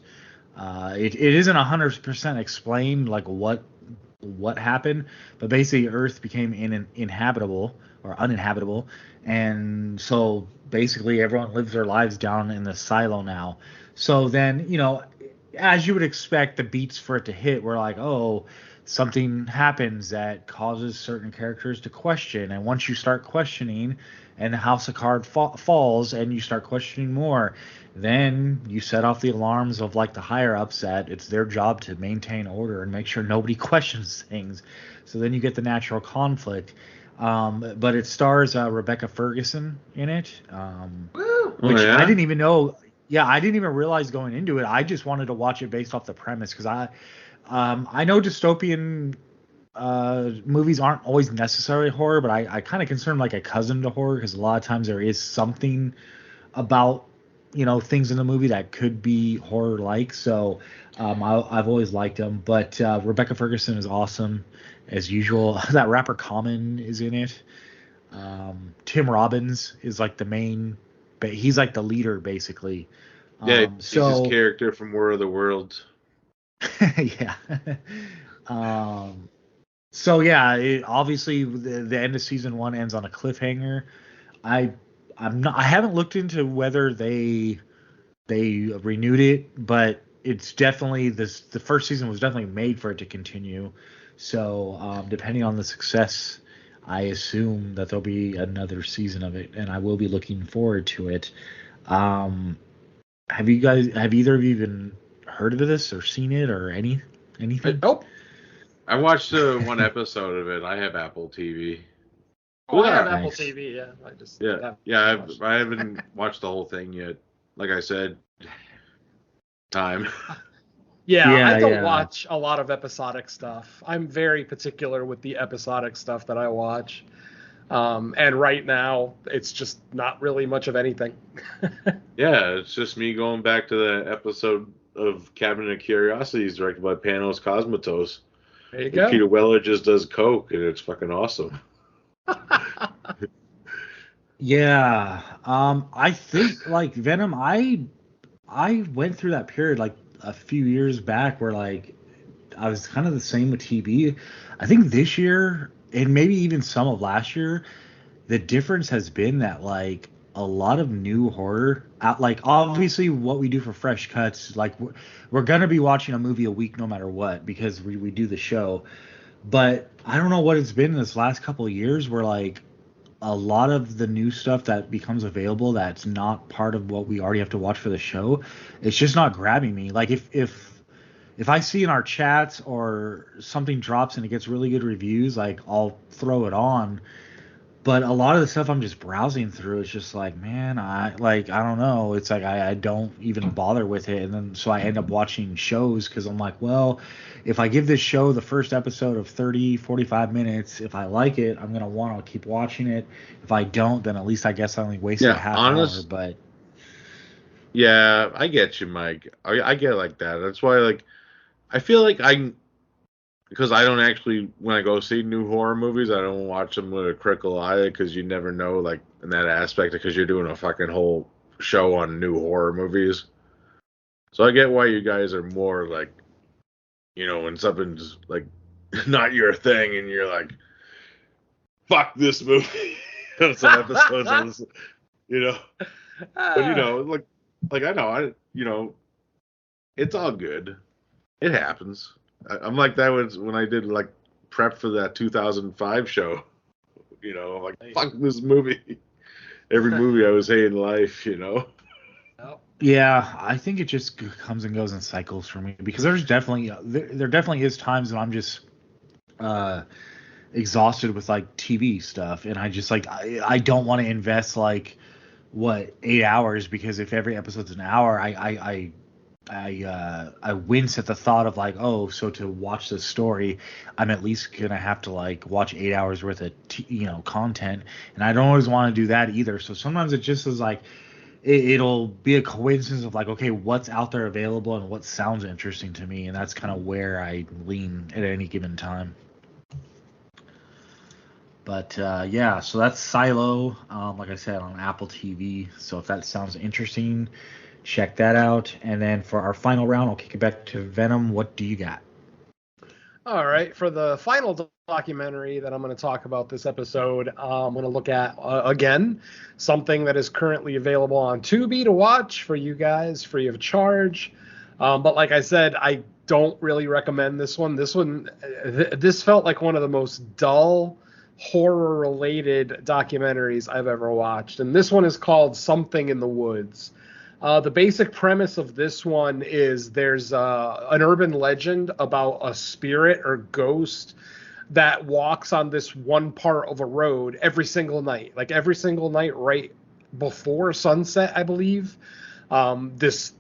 It isn't 100% explained like what happened, but basically Earth became uninhabitable, and so basically everyone lives their lives down in the silo now. So then, you know, as you would expect, the beats for it to hit were like, oh, something happens that causes certain characters to question, and once you start questioning and the house of cards falls and you start questioning more, then you set off the alarms of like the higher ups that it's their job to maintain order and make sure nobody questions things. So then you get the natural conflict. But it stars Rebecca Ferguson in it, which I didn't even know. Yeah, I didn't even realize going into it. I just wanted to watch it based off the premise because I know dystopian movies aren't always necessarily horror, but I kind of consider them like a cousin to horror because a lot of times there is something about, you know, things in the movie that could be horror-like. So I've always liked them. But Rebecca Ferguson is awesome as usual. That rapper Common is in it. Tim Robbins is like the main, but he's like the leader basically Yeah, he's his character from War of the Worlds. Yeah. So yeah, obviously the end of season 1 ends on a cliffhanger. I haven't looked into whether they renewed it, but it's definitely the first season was definitely made for it to continue. So depending on the success, I assume that there'll be another season of it, and I will be looking forward to it. Have either of you even heard of this or seen it or anything? Nope. I watched one episode of it. I have Apple TV. Oh, I have Nice. Apple TV. Yeah, I haven't watched the whole thing yet. Like I said, time. Yeah, I don't watch a lot of episodic stuff. I'm very particular with the episodic stuff that I watch. And right now, it's just not really much of anything. Yeah, it's just me going back to the episode of Cabinet of Curiosities directed by Panos Cosmatos. There you go. Peter Weller just does coke, and it's fucking awesome. Yeah. I think like Venom, I went through that period like a few years back where like I was kind of the same with TV. I think this year and maybe even some of last year, the difference has been that like a lot of new horror out, like obviously what we do for Fresh Cuts, like we're gonna be watching a movie a week no matter what because we do the show. But I don't know what it's been in this last couple of years where like a lot of the new stuff that becomes available that's not part of what we already have to watch for the show, it's just not grabbing me. Like if I see in our chats or something drops and it gets really good reviews, like I'll throw it on. But a lot of the stuff I'm just browsing through, it's just like, man, I don't know. It's like I don't even bother with it. And then so I end up watching shows because I'm like, well, if I give this show the first episode of 30, 45 minutes, if I like it, I'm going to want to keep watching it. If I don't, then at least I guess I only wasted a half hour. But yeah, I get you, Mike. I get like that. That's why, like, I feel like because I don't actually, when I go see new horror movies, I don't watch them with a critical eye because you never know, like, in that aspect, because you're doing a fucking whole show on new horror movies. So I get why you guys are more, like, you know, when something's, like, not your thing and you're like, fuck this movie. Some episodes on this, you know. But, you know, like I know, it's all good. It happens. I'm like that when I did like prep for that 2005 show. You know, I'm like, fuck this movie. Every movie I was hating life, you know. Yeah, I think it just comes and goes in cycles for me because there's definitely there definitely is times when I'm just exhausted with like TV stuff and I just like I don't want to invest like 8 hours because if every episode's an hour, I wince at the thought of like, oh, so to watch this story, I'm at least gonna have to like watch 8 hours worth of content, and I don't always want to do that either. So sometimes it just is like it'll be a coincidence of like, okay, what's out there available and what sounds interesting to me, and that's kind of where I lean at any given time. But yeah, so that's Silo, like I said, on Apple TV. So if that sounds interesting, check that out. And then for our final round, I'll kick it back to Venom. What do you got? All right. For the final documentary that I'm going to talk about this episode, I'm going to look at, again, something that is currently available on Tubi to watch for you guys, free of charge. But like I said, I don't really recommend this one. This felt like one of the most dull, horror-related documentaries I've ever watched. And this one is called Something in the Woods. The basic premise of this one is there's an urban legend about a spirit or ghost that walks on this one part of a road every single night. Like every single night right before sunset, I believe. This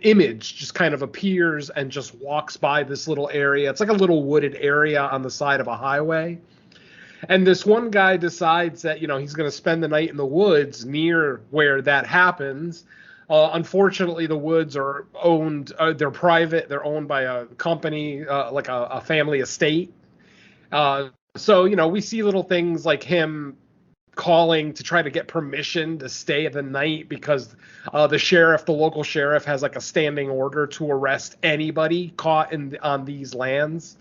image just kind of appears and just walks by this little area. It's like a little wooded area on the side of a highway. And this one guy decides that, he's going to spend the night in the woods near where that happens. Unfortunately, the woods are owned, they're private, they're owned by a company, like a family estate. So, we see little things like him calling to try to get permission to stay the night because the local sheriff, has like a standing order to arrest anybody caught on these lands.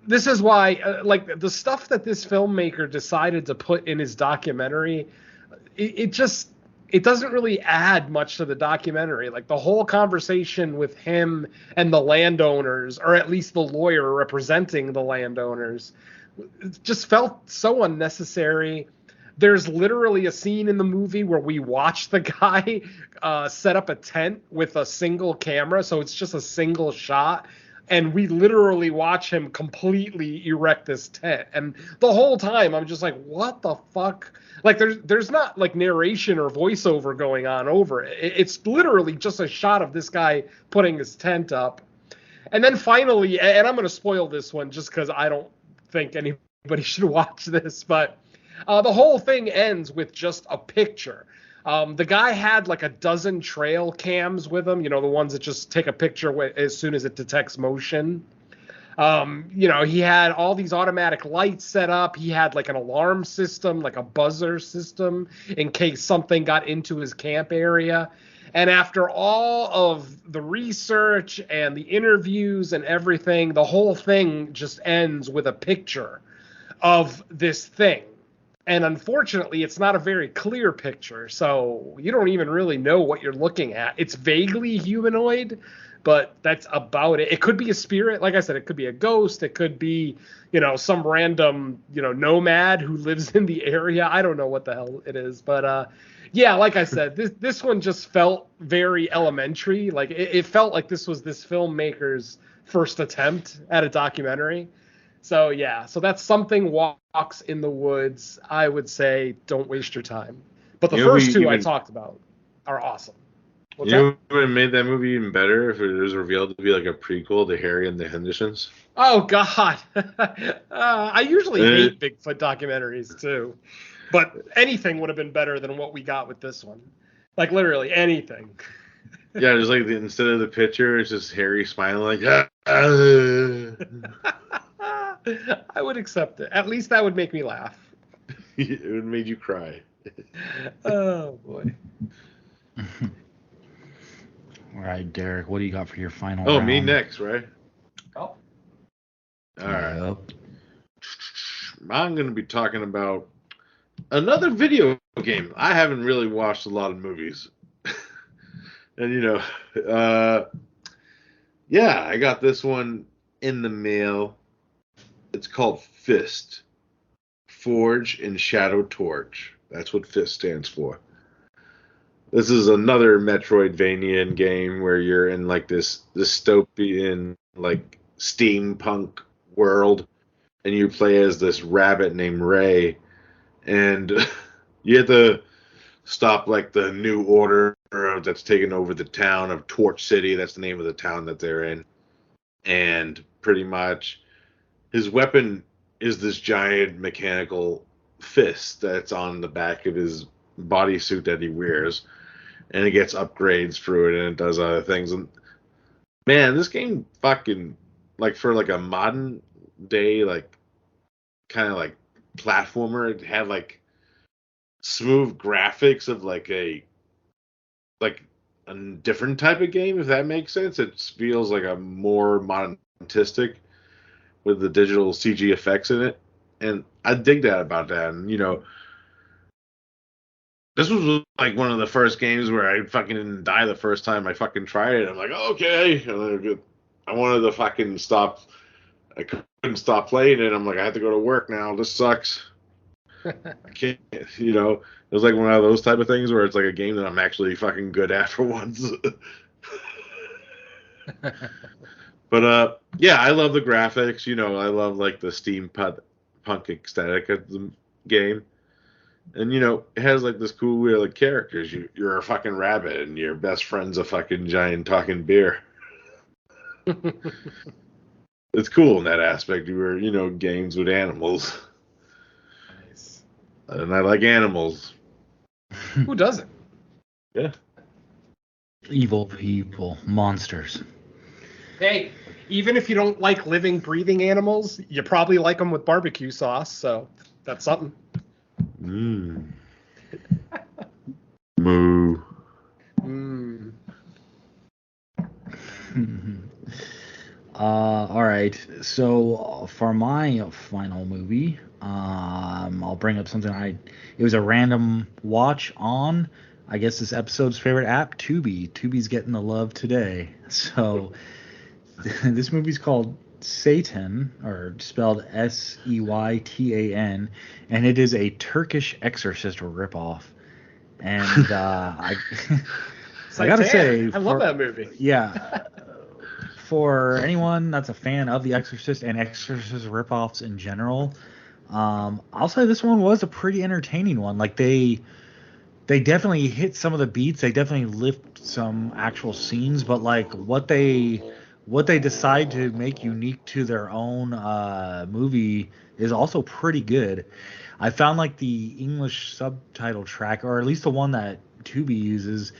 This is why, like, the stuff that this filmmaker decided to put in his documentary, it doesn't really add much to the documentary. Like, the whole conversation with him and the landowners, or at least the lawyer representing the landowners, just felt so unnecessary. There's literally a scene in the movie where we watch the guy set up a tent with a single camera, so it's just a single shot, and we literally watch him completely erect this tent. And the whole time I'm just like, what the fuck? Like, there's not like narration or voiceover going on over it. It's literally just a shot of this guy putting his tent up. And then finally, and I'm going to spoil this one just because I don't think anybody should watch this, but the whole thing ends with just a picture. The guy had like a dozen trail cams with him, the ones that just take a picture as soon as it detects motion. He had all these automatic lights set up. He had like an alarm system, like a buzzer system, in case something got into his camp area. And after all of the research and the interviews and everything, the whole thing just ends with a picture of this thing. And unfortunately, it's not a very clear picture, so you don't even really know what you're looking at. It's vaguely humanoid, but that's about it. It could be a spirit. Like I said, it could be a ghost. It could be, some random, nomad who lives in the area. I don't know what the hell it is, but yeah, like I said, this one just felt very elementary. Like it felt like this was this filmmaker's first attempt at a documentary. So yeah, so that's Something Walks in the Woods. I would say don't waste your time. But the first two I talked about are awesome. What's that? Would have made that movie even better if it was revealed to be like a prequel to Harry and the Hendersons. Oh God, I usually hate Bigfoot documentaries too. But anything would have been better than what we got with this one. Like, literally anything. Yeah, just like instead of the picture, it's just Harry smiling like, I would accept it. At least that would make me laugh. It would have made you cry. Oh, boy. All right, Derek, what do you got for your final round? Oh, me next, right? Oh. All right. Yep. I'm going to be talking about another video game. I haven't really watched a lot of movies. And, yeah, I got this one in the mail. It's called Fist. Forge in Shadow Torch. That's what Fist stands for. This is another Metroidvania game where you're in like this dystopian, like steampunk world, and you play as this rabbit named Ray, and you have to stop like the new order that's taken over the town of Torch City. That's the name of the town that they're in, and pretty much his weapon is this giant mechanical fist that's on the back of his bodysuit that he wears, and it gets upgrades through it, and it does other things. And man, this game fucking, like, for like a modern day, like, kind of like platformer, it had like smooth graphics of like a different type of game, if that makes sense. It feels like a more modernistic with the digital CG effects in it, and I dig that about that. And this was like one of the first games where I fucking didn't die the first time I fucking tried it. I'm like, okay, I wanted to fucking stop. I couldn't stop playing it. I'm like, I have to go to work now. This sucks. I can't, it was like one of those type of things where it's like a game that I'm actually fucking good at for once. But yeah, I love the graphics. I love like the steampunk aesthetic of the game, and it has like this cool weird like characters. You're a fucking rabbit, and your best friend's a fucking giant talking bear. It's cool in that aspect. You were games with animals. Nice. And I like animals. Who doesn't? Yeah. Evil people, monsters. Hey, even if you don't like living, breathing animals, you probably like them with barbecue sauce, so that's something. Mm. Moo. Mm. All right. So for my final movie, I'll bring up something it was a random watch on, I guess, this episode's favorite app, Tubi. Tubi's getting the love today. So this movie's called Satan, or spelled Seytan, and it is a Turkish Exorcist ripoff. And I gotta say, I love that movie. Yeah, for anyone that's a fan of The Exorcist and Exorcist ripoffs in general, I'll say this one was a pretty entertaining one. Like they definitely hit some of the beats. They definitely lift some actual scenes, but like what they decide to make unique to their own movie is also pretty good. I found like the English subtitle track, or at least the one that Tubi uses,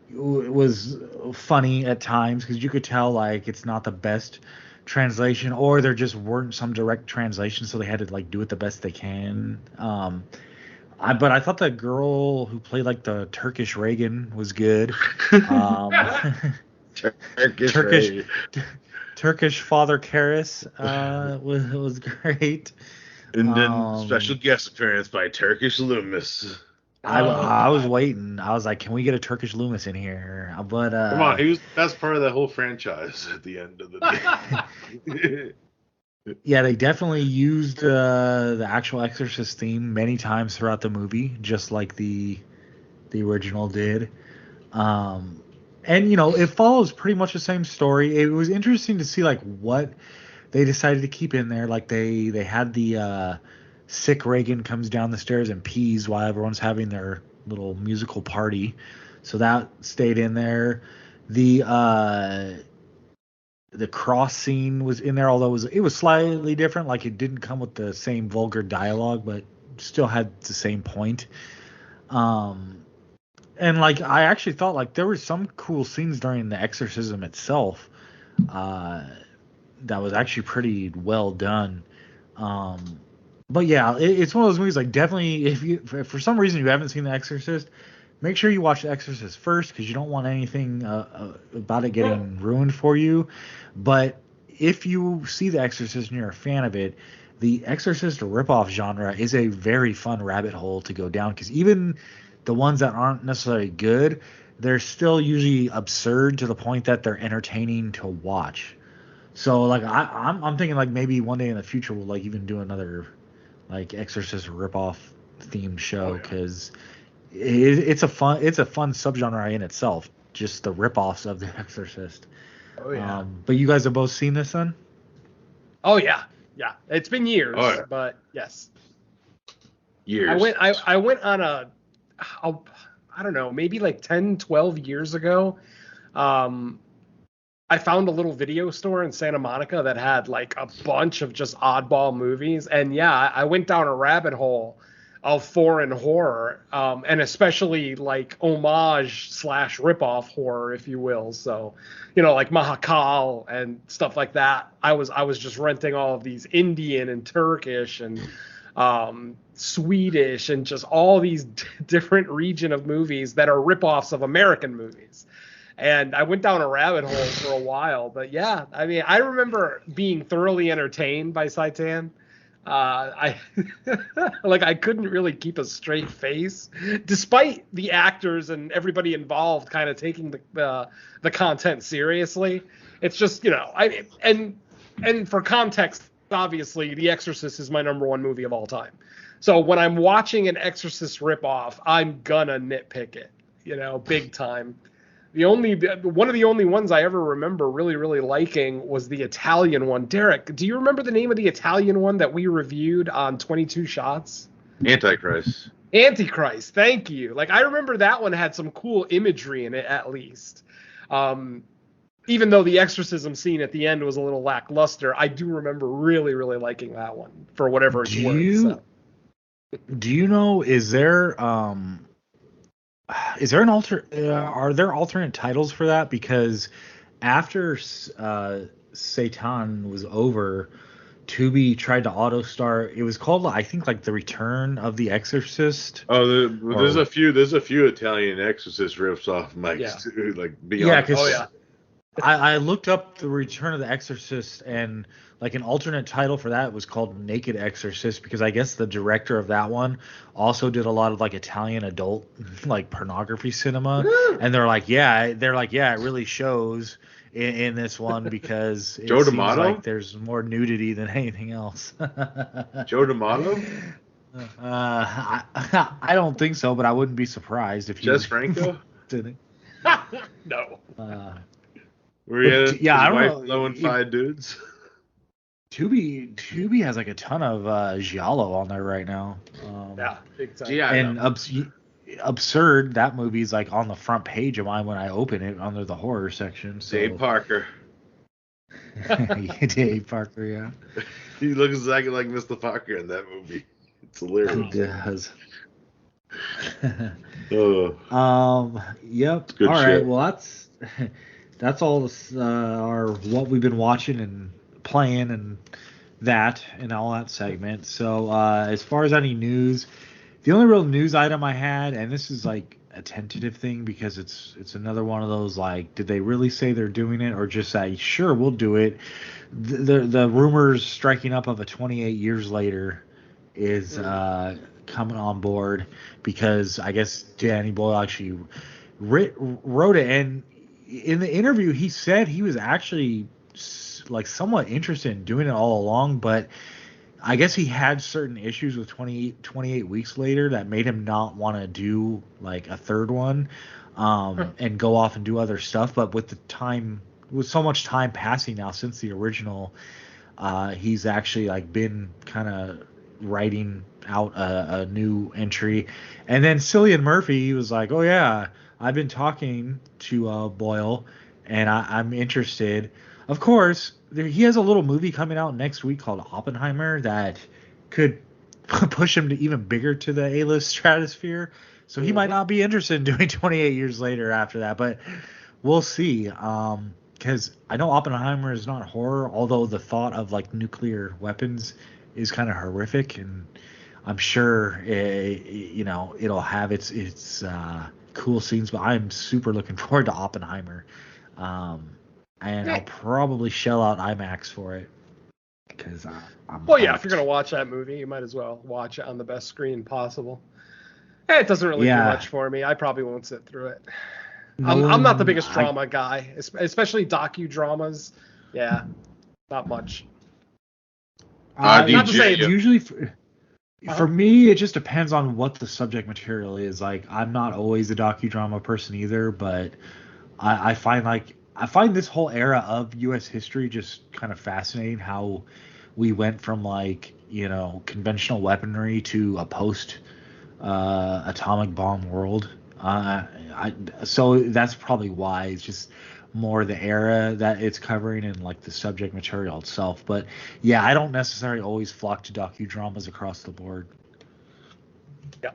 was funny at times because you could tell like it's not the best translation, or there just weren't some direct translation, so they had to like do it the best they can. But I thought the girl who played like the Turkish Reagan was good. Turkish Turkish Father Karras was great. And then special guest appearance by Turkish Loomis. I was waiting. I was like, can we get a Turkish Loomis in here? But come on, he was the best part of that whole franchise at the end of the day. Yeah, they definitely used the actual Exorcist theme many times throughout the movie, just like the original did. And you know, it follows pretty much the same story. It was interesting to see like what they decided to keep in there. Like they had the sick Reagan comes down the stairs and pees while everyone's having their little musical party, so that stayed in there. The cross scene was in there, although it was slightly different. Like it didn't come with the same vulgar dialogue, but still had the same point. And like I actually thought like there were some cool scenes during the exorcism itself that was actually pretty well done. But yeah, it's one of those movies like definitely if for some reason you haven't seen The Exorcist, make sure you watch The Exorcist first because you don't want anything about it getting ruined for you. But if you see The Exorcist and you're a fan of it, the Exorcist ripoff genre is a very fun rabbit hole to go down because even the ones that aren't necessarily good, they're still usually absurd to the point that they're entertaining to watch. So like I'm thinking like maybe one day in the future we'll like even do another like Exorcist ripoff themed show because it's a fun subgenre in itself, just the ripoffs of The Exorcist. Oh yeah. But you guys have both seen this then? Oh yeah. It's been years, but yes. Years. I went on I don't know, maybe like 10, 12 years ago. I found a little video store in Santa Monica that had like a bunch of just oddball movies. And yeah, I went down a rabbit hole of foreign horror, and especially like homage / ripoff horror, if you will. So, you know, like Mahakal and stuff like that. I was just renting all of these Indian and Turkish and Swedish and just all these different region of movies that are ripoffs of American movies. And I went down a rabbit hole for a while, but yeah, I mean, I remember being thoroughly entertained by Seitan. I couldn't really keep a straight face, despite the actors and everybody involved kind of taking the content seriously. It's just, you know, and for context, obviously, The Exorcist is my number one movie of all time. So when I'm watching an Exorcist ripoff, I'm gonna nitpick it, you know, big time. One of the only ones I ever remember really, really liking was the Italian one. Derek, do you remember the name of the Italian one that we reviewed on 22 Shots? Antichrist. Antichrist, thank you. Like, I remember that one had some cool imagery in it, at least. Even though the exorcism scene at the end was a little lackluster, I do remember really, really liking that one for whatever it's worth. Do you know, is there an are there alternate titles for that? Because after Satan was over, Tubi tried to auto star. It was called, I think, like The Return of the Exorcist. Oh, there's a few Italian Exorcist riffs off Mike's too, like beyond. Yeah, because I looked up The Return of the Exorcist, and like an alternate title for that was called Naked Exorcist, because I guess the director of that one also did a lot of like Italian adult like pornography cinema, and they're like, yeah, it really shows in this one because it Joe seems D'Amato? like there's more nudity than anything else. Joe D'Amato? I don't think so, but I wouldn't be surprised if Jess Franco? did it. No. Where he had yeah, I his don't wife know. blowing 5 dudes. Tubi has like a ton of giallo on there right now. Yeah, big time. Yeah, And Absurd, that movie's like on the front page of mine when I open it under the horror section. So. Dave Parker. Dave Parker, yeah. He looks exactly like Mr. Parker in that movie. It's hilarious. He does. Yep. Good All shit. right. Well, that's all this, what we've been watching and playing and all that segment. So as far as any news, the only real news item I had, and this is like a tentative thing because it's another one of those like, did they really say they're doing it or just say sure we'll do it? The rumors striking up of a 28 years later is coming on board because I guess Danny Boyle actually wrote it, and in the interview he said he was actually like somewhat interested in doing it all along, but I guess he had certain issues with 28 weeks later that made him not want to do like a third one and go off and do other stuff. But with so much time passing now since the original, he's actually like been kind of writing out a new entry. And then Cillian Murphy, he was like, oh yeah, I've been talking to Boyle and I'm interested. Of course, he has a little movie coming out next week called Oppenheimer that could push him to even bigger to the A-list stratosphere. So he might not be interested in doing 28 years later after that, but we'll see. Because I know Oppenheimer is not horror, although the thought of like nuclear weapons is kind of horrific, and I'm sure it'll have its cool scenes. But I'm super looking forward to Oppenheimer. And I'll probably shell out IMAX for it because I'm. Well, yeah, if you're gonna watch that movie, you might as well watch it on the best screen possible. It doesn't really do much for me. I probably won't sit through it. I'm not the biggest drama guy, especially docudramas. Yeah, not much. Not to say it's usually for me, it just depends on what the subject material is. Like, I'm not always a docudrama person either, but I find this whole era of U.S. history just kind of fascinating. How we went from like conventional weaponry to a post atomic bomb world. So that's probably why it's just more the era that it's covering and like the subject material itself. But yeah, I don't necessarily always flock to docudramas across the board. Yeah.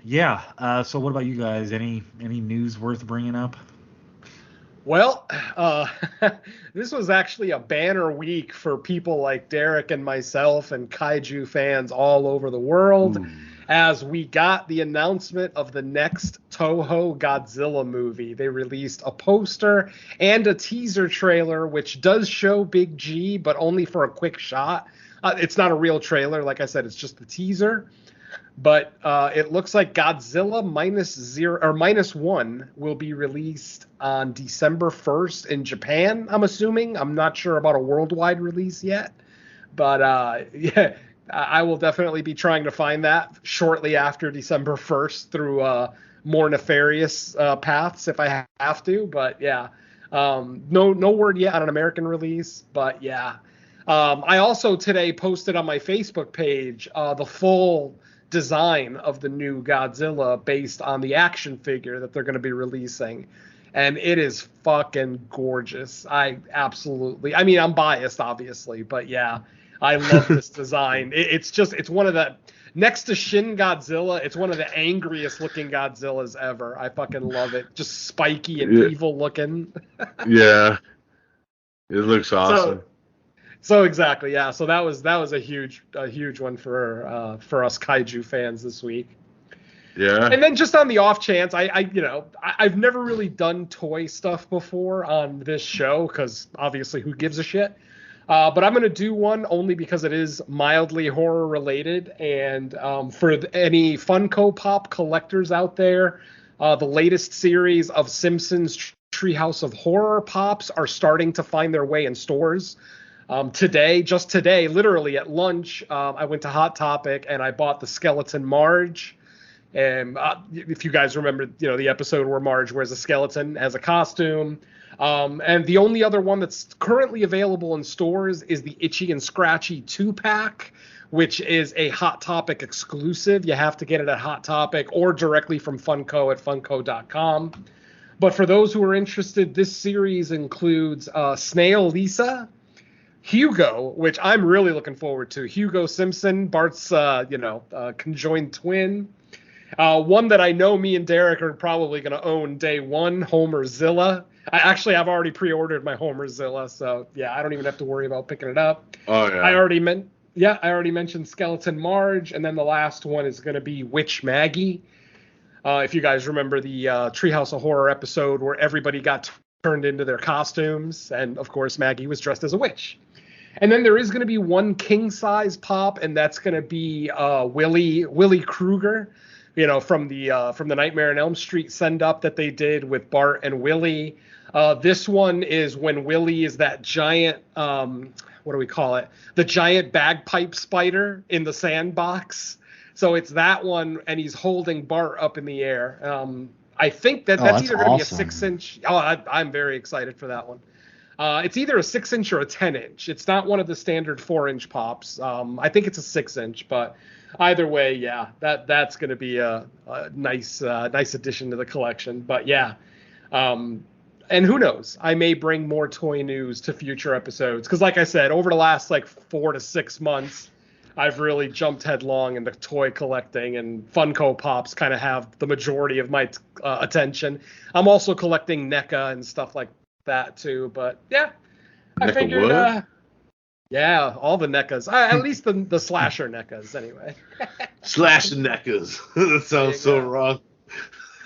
Yeah. So what about you guys? Any news worth bringing up? Well, this was actually a banner week for people like Derek and myself and kaiju fans all over the world. Ooh. As we got the announcement of the next Toho Godzilla movie. They released a poster and a teaser trailer, which does show Big G, but only for a quick shot. It's not a real trailer. Like I said, it's just the teaser. But it looks like Godzilla -1 will be released on December 1st in Japan, I'm assuming. I'm not sure about a worldwide release yet. But yeah, I will definitely be trying to find that shortly after December 1st through more nefarious paths if I have to. But yeah, no word yet on an American release. But yeah, I also today posted on my Facebook page the full design of the new Godzilla based on the action figure that they're going to be releasing. And it is fucking gorgeous. I'm biased, obviously, but yeah, I love this design. It's one of the, next to Shin Godzilla, it's one of the angriest looking Godzillas ever. I fucking love it. Just spiky and evil looking. Yeah. It looks awesome. So exactly, yeah. So that was a huge one for us kaiju fans this week. Yeah. And then just on the off chance, I've never really done toy stuff before on this show because obviously who gives a shit. But I'm going to do one only because it is mildly horror related. And for any Funko Pop collectors out there, the latest series of Simpsons Treehouse of Horror Pops are starting to find their way in stores. Just today, literally at lunch, I went to Hot Topic and I bought the Skeleton Marge. And if you guys remember, the episode where Marge wears a skeleton as a costume. And the only other one that's currently available in stores is the Itchy and Scratchy 2-pack, which is a Hot Topic exclusive. You have to get it at Hot Topic or directly from Funko at funko.com. But for those who are interested, this series includes Snail Lisa, Hugo, which I'm really looking forward to. Hugo Simpson, Bart's conjoined twin. One that I know me and Derek are probably going to own day one, Homerzilla. I've already pre-ordered my Homerzilla, so yeah, I don't even have to worry about picking it up. Oh yeah. I already mentioned Skeleton Marge, and then the last one is going to be Witch Maggie. If you guys remember the Treehouse of Horror episode where everybody got turned into their costumes, and of course Maggie was dressed as a witch. And then there is going to be one king-size pop, and that's going to be Willie Krueger, from the Nightmare on Elm Street send-up that they did with Bart and Willie. This one is when Willie is that giant, what do we call it? The giant bagpipe spider in the sandbox. So it's that one, and he's holding Bart up in the air. I think that's either going to be a 6-inch. I'm very excited for that one. It's either a 6-inch or a 10-inch. It's not one of the standard 4-inch pops. I think it's a 6-inch, but either way, yeah, that's going to be a nice addition to the collection. But yeah, and who knows? I may bring more toy news to future episodes because, like I said, over the last 4 to 6 months, I've really jumped headlong into toy collecting, and Funko Pops kind of have the majority of my attention. I'm also collecting NECA and stuff like that too, but yeah, I figured yeah, all the NECAs, at least the slasher NECAs anyway. Slasher NECAs. That sounds so wrong.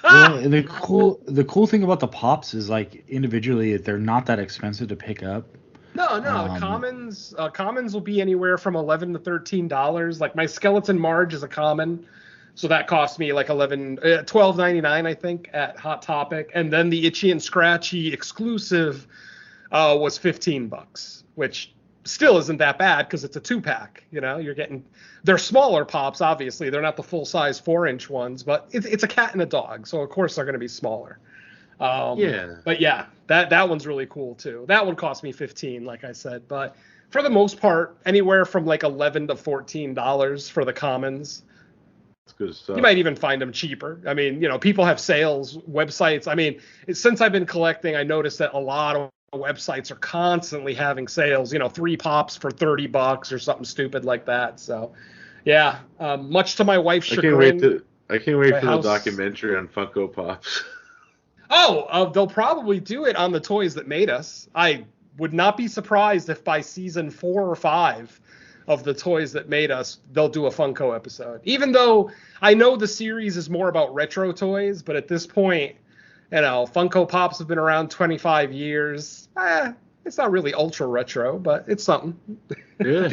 Well, the cool thing about the pops is individually they're not that expensive to pick up. No, commons will be anywhere from $11 to $13. Like my Skeleton Marge is a common, so that cost me $12.99 I think at Hot Topic, and then the Itchy and Scratchy exclusive was $15, which still isn't that bad because it's a 2-pack. They're smaller pops, obviously. They're not the full size 4-inch ones, but it's a cat and a dog, so of course they're going to be smaller. But yeah, that one's really cool too. That one cost me $15, like I said, but for the most part, anywhere from $11 to $14 for the commons. That's good stuff. You might even find them cheaper. I mean, people have sales websites. I mean, since I've been collecting, I noticed that a lot of websites are constantly having sales. 3 pops for $30 or something stupid like that. So, yeah, much to my wife's chagrin. I can't wait for the documentary on Funko Pops. They'll probably do it on the Toys That Made Us. I would not be surprised if by season 4 or 5 of the Toys That Made Us, they'll do a Funko episode. Even though I know the series is more about retro toys, but at this point, Funko Pops have been around 25 years. It's not really ultra retro, but it's something. Yeah.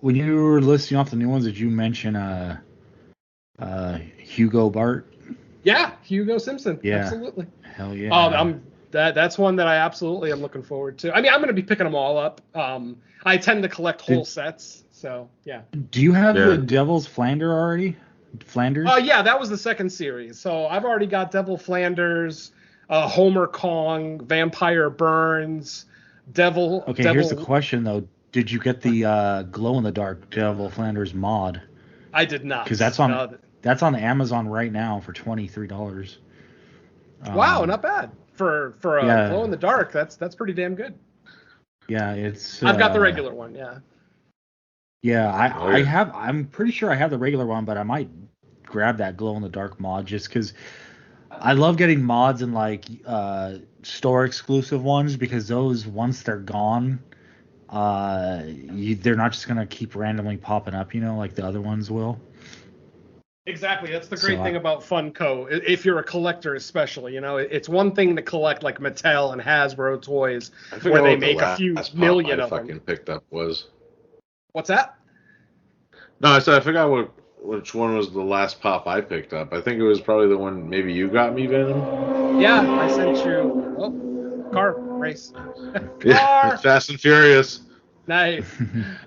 When you were listing off the new ones, did you mention Hugo Bart? Yeah, Hugo Simpson. Yeah, absolutely. Hell yeah. That's one that I absolutely am looking forward to. I mean, I'm going to be picking them all up. I tend to collect whole sets, so yeah. Do you have the Devil's Flanders already? Flanders? Yeah, that was the second series. So I've already got Devil Flanders, Homer Kong, Vampire Burns, Devil. Okay, here's the question though: did you get the glow-in-the-dark Devil Flanders mod? I did not. Because that's on Amazon right now for $23. Wow, not bad for a glow in the dark. That's pretty damn good. Yeah, it's. I've got the regular one. Yeah. Yeah, I have. I'm pretty sure I have the regular one, but I might grab that glow in the dark mod just because I love getting mods and like store exclusive ones because those once they're gone, they're not just gonna keep randomly popping up, like the other ones will. Exactly. That's the great thing about Funko. If you're a collector, especially, it's one thing to collect like Mattel and Hasbro toys, where they make a few million of them. I fucking picked up was. What's that? No, I said I forgot which one was the last pop I picked up. I think it was probably the one maybe you got me, Venom. Yeah, I sent you. Oh, car race. Yeah, Fast and Furious. Nice.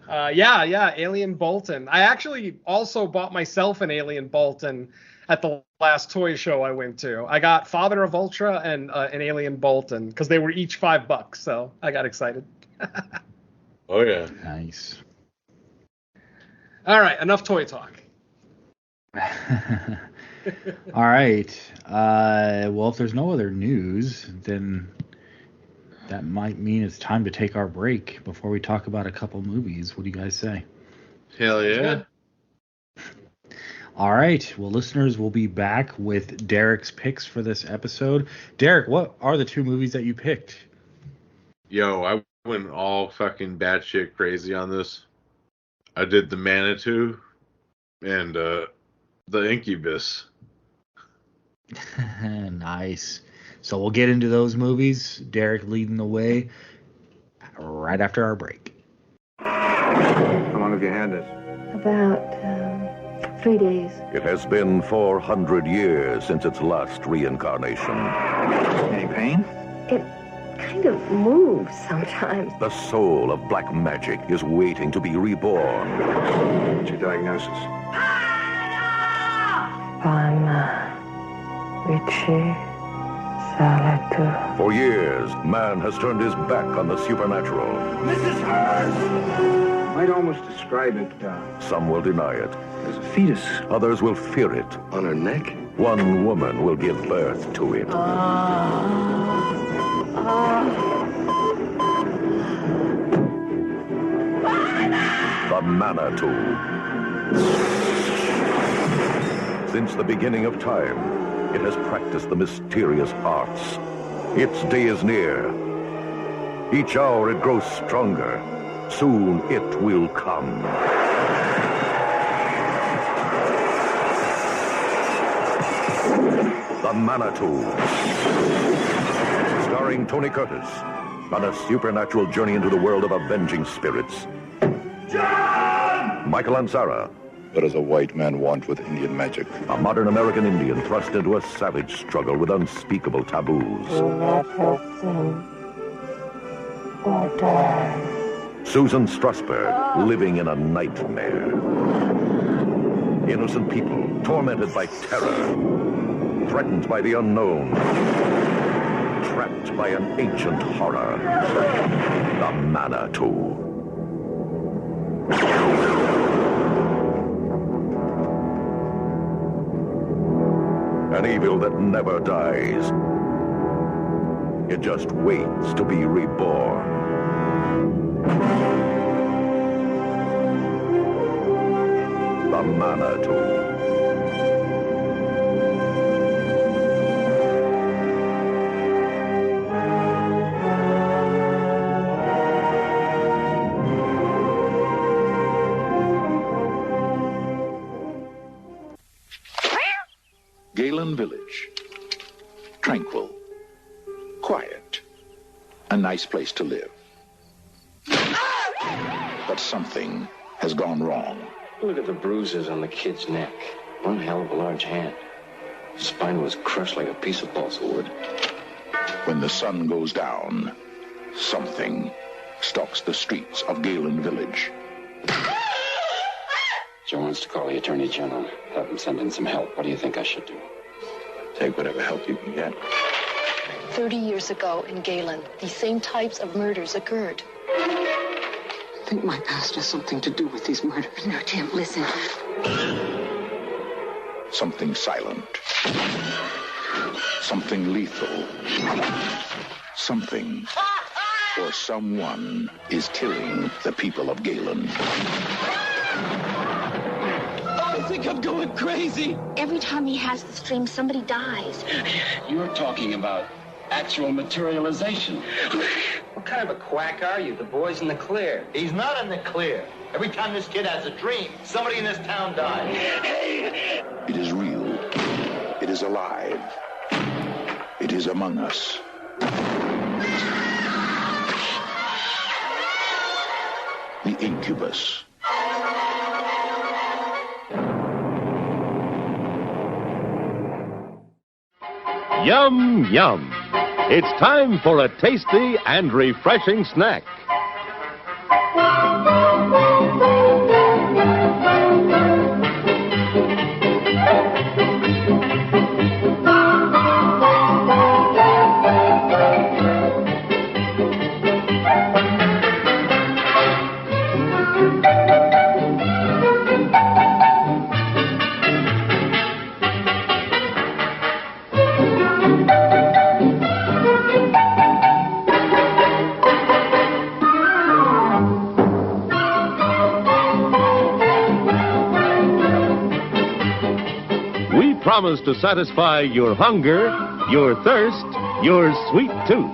Yeah, Alien Bolton. I actually also bought myself an Alien Bolton at the last toy show I went to. I got Father of Ultra and an Alien Bolton because they were each $5, so I got excited. Oh yeah. Nice. All right, enough toy talk. All right. Well, if there's no other news, then that might mean it's time to take our break before we talk about a couple movies. What do you guys say? Hell yeah. All right. Well, listeners, we'll be back with Derek's picks for this episode. Derek, what are the 2 movies that you picked? Yo, I went all fucking batshit crazy on this. I did the Manitou and the Incubus. Nice. So we'll get into those movies. Derek leading the way right after our break. How long have you had this? About 3 days. It has been 400 years since its last reincarnation. Any pain? It kind of moves sometimes. The soul of black magic is waiting to be reborn. What's your diagnosis? I'm Richie Salatu. For years, man has turned his back on the supernatural. Mrs. Hurst! Might almost describe it Some will deny it. as a fetus. Others will fear it. On her neck? One woman will give birth to it. The Manitou. Since the beginning of time, it has practiced the mysterious arts. Its day is near. Each hour it grows stronger. Soon it will come. The Manitou. Starring Tony Curtis on a supernatural journey into the world of avenging spirits. John! Michael Ansara. What does a white man want with Indian magic? A modern American Indian thrust into a savage struggle with unspeakable taboos. Susan Strasberg, living in a nightmare. Innocent people, tormented by terror. Threatened by the unknown. Trapped by an ancient horror. The Manitou. An evil that never dies. It just waits to be reborn. The Manitou. Galen Village. Tranquil. Quiet. A nice place to live. But something has gone wrong. Look at the bruises on the kid's neck. One hell of a large hand. His spine was crushed like a piece of balsa wood. When the sun goes down, something stalks the streets of Galen Village. Joe wants to call the Attorney General. Have him send in some help. What do you think I should do? Take whatever help you can get. 30 years ago in Galen, these same types of murders occurred. I think my past has something to do with these murders. No, Tim, listen. Something silent. Something lethal. Something or someone is killing the people of Galen. I think I'm going crazy. Every time he has this dream, somebody dies. You're talking about actual materialization. What kind of a quack are you? The boy's in the clear. He's not in the clear. Every time this kid has a dream, somebody in this town dies. It is real. It is alive. It is among us. The Incubus. Yum, yum. It's time for a tasty and refreshing snack. Promise to satisfy your hunger, your thirst, your sweet tooth.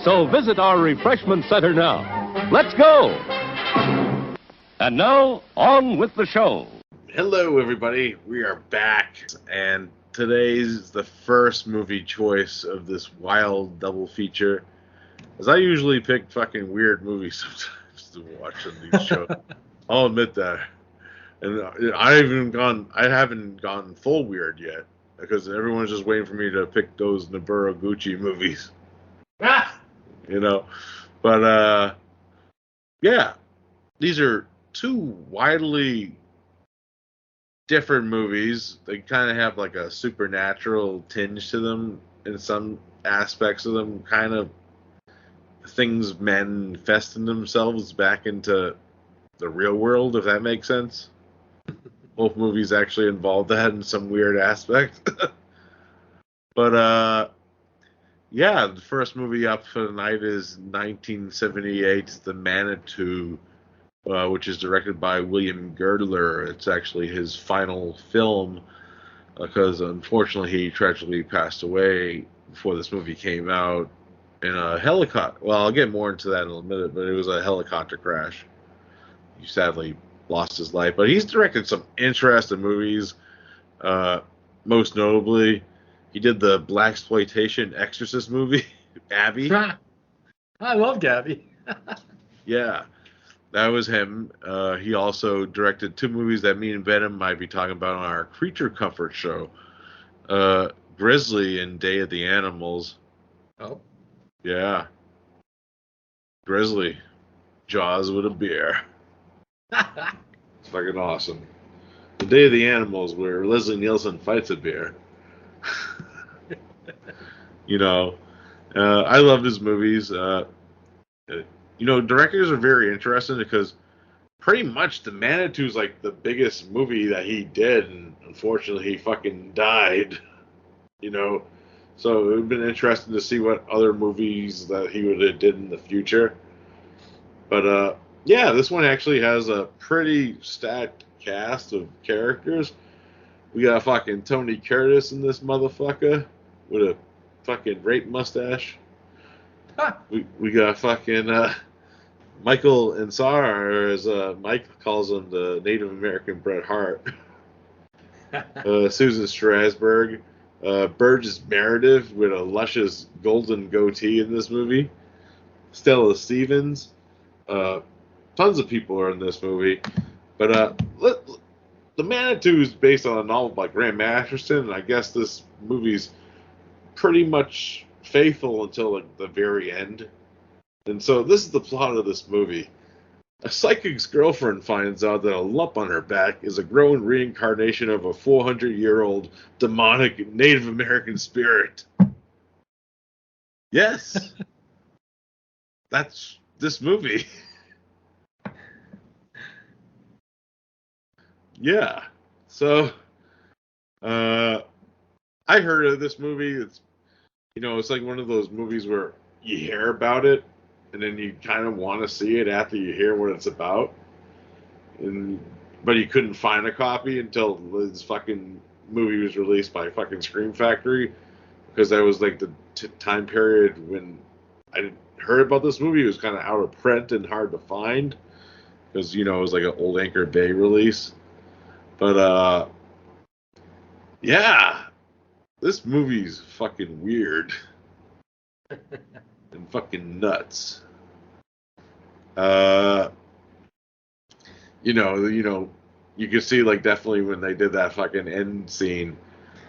So visit our refreshment center now. Let's go! And now, on with the show. Hello, everybody. We are back, and today's the first movie choice of this wild double feature. As I usually pick fucking weird movies sometimes to watch on these shows. I'll admit that. And I haven't gone full weird yet because everyone's just waiting for me to pick those Noburaguchi movies. You know, but yeah, these are two widely different movies. They kind of have like a supernatural tinge to them in some aspects of them. Kind of things manifesting themselves back into the real world, if that makes sense. Both movies actually involve that in some weird aspect. But, yeah, the first movie up for tonight is 1978's The Manitou, which is directed by William Girdler. It's actually his final film, because unfortunately he tragically passed away before this movie came out in a helicopter. Well, I'll get more into that in a minute, but it was a helicopter crash. He sadly lost his life, but he's directed some interesting movies. Most notably, he did the blaxploitation Exorcist movie, Abby. I love Gabby. Yeah, that was him. He also directed two movies that me and Venom might be talking about on our Creature Comfort show, Grizzly and Day of the Animals. Oh. Yeah. Grizzly. Jaws with a beer. It's fucking awesome. The Day of the Animals, where Leslie Nielsen fights a bear. You know, I love his movies. You know, directors are very interesting because pretty much The Manitou's like the biggest movie that he did, and unfortunately he fucking died. You know, so it would have been interesting to see what other movies that he would have did in the future. But yeah, this one actually has a pretty stacked cast of characters. We got fucking Tony Curtis in this motherfucker with a fucking rape mustache. We got fucking Michael Ansara, or as Mike calls him, the Native American Bret Hart. Susan Strasberg. Burgess Meredith with a luscious golden goatee in this movie. Stella Stevens. Tons of people are in this movie. But The Manitou is based on a novel by Graham Masterson, and I guess this movie's pretty much faithful until like the very end. And so this is the plot of this movie. A psychic's girlfriend finds out that a lump on her back is a grown reincarnation of a 400-year-old demonic Native American spirit. Yes. That's this movie. Yeah. So, I heard of this movie. It's, you know, it's like one of those movies where you hear about it, and then you kind of want to see it after you hear what it's about. And but he couldn't find a copy until this fucking movie was released by fucking Scream Factory, because that was like the time period when I heard about this movie. It was kind of out of print and hard to find because, you know, it was like an old Anchor Bay release. But yeah, this movie's fucking weird and fucking nuts. You know, you can see, like, definitely when they did that fucking end scene,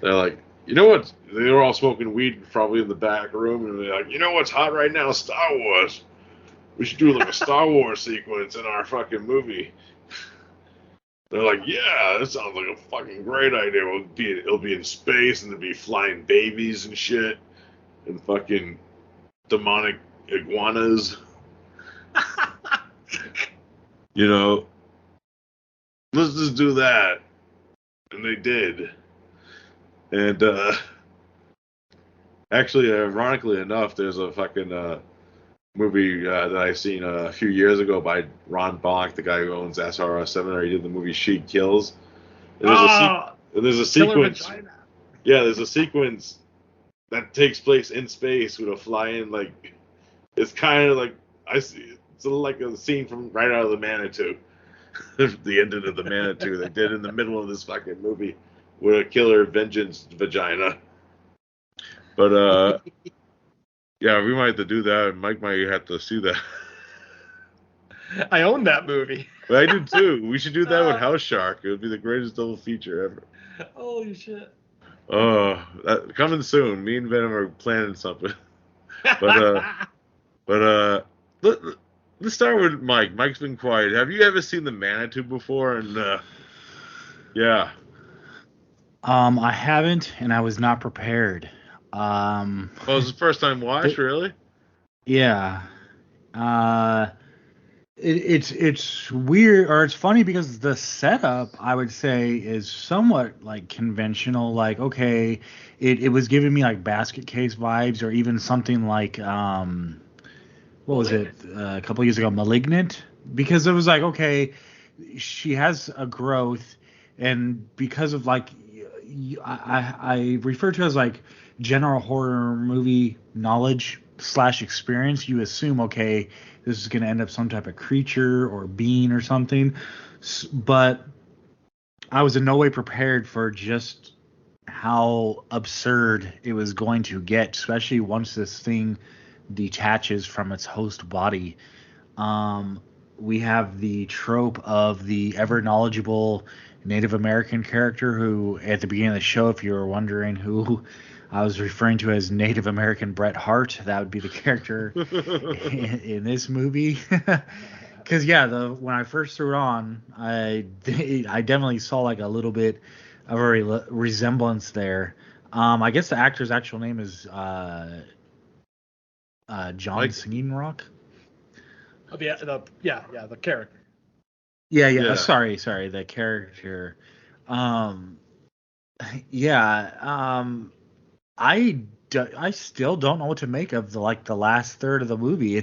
they're like, you know what? They were all smoking weed probably in the back room, and they're like, you know what's hot right now? Star Wars. We should do like a Star Wars sequence in our fucking movie. They're like, yeah, that sounds like a fucking great idea. It'll be in space, and there'll be flying babies and shit, and fucking demonic iguanas. You know, let's just do that. And they did. And actually, ironically enough, there's a fucking movie that I seen a few years ago by Ron Bonk, the guy who owns SRS-7, where he did the movie She Kills. And there's a sequence. Yeah, there's a sequence that takes place in space with a flying, like, it's kind of like, I see, it's like a scene from right out of the Manitou. The ending of the Manitou they did in the middle of this fucking movie with a killer vengeance vagina. But yeah, we might have to do that. Mike might have to see that. I own that movie. But I do too. We should do that with House Shark. It would be the greatest double feature ever. Holy shit. Oh, coming soon. Me and Venom are planning something. But let's start with Mike. Mike's been quiet. Have you ever seen the Manitou before? And yeah. I haven't, and I was not prepared. Well, it was the first time watch, really? Yeah. It's weird, or it's funny because the setup, I would say, is somewhat like conventional. Like, okay, it was giving me like Basket Case vibes, or even something like what was it a couple years ago, Malignant, because it was like, okay, she has a growth, and because of like I refer to it as like general horror movie knowledge / experience, you assume, okay, this is going to end up some type of creature or being or something. But I was in no way prepared for just how absurd it was going to get, especially once this thing detaches from its host body. We have the trope of the ever knowledgeable Native American character who, at the beginning of the show, if you were wondering who I was referring to as Native American Bret Hart, that would be the character in this movie. Because when I first threw it on, I definitely saw like a little bit of a resemblance there. I guess the actor's actual name is John Singing Rock. The character. Yeah. Sorry, the character. I still don't know what to make of the last third of the movie.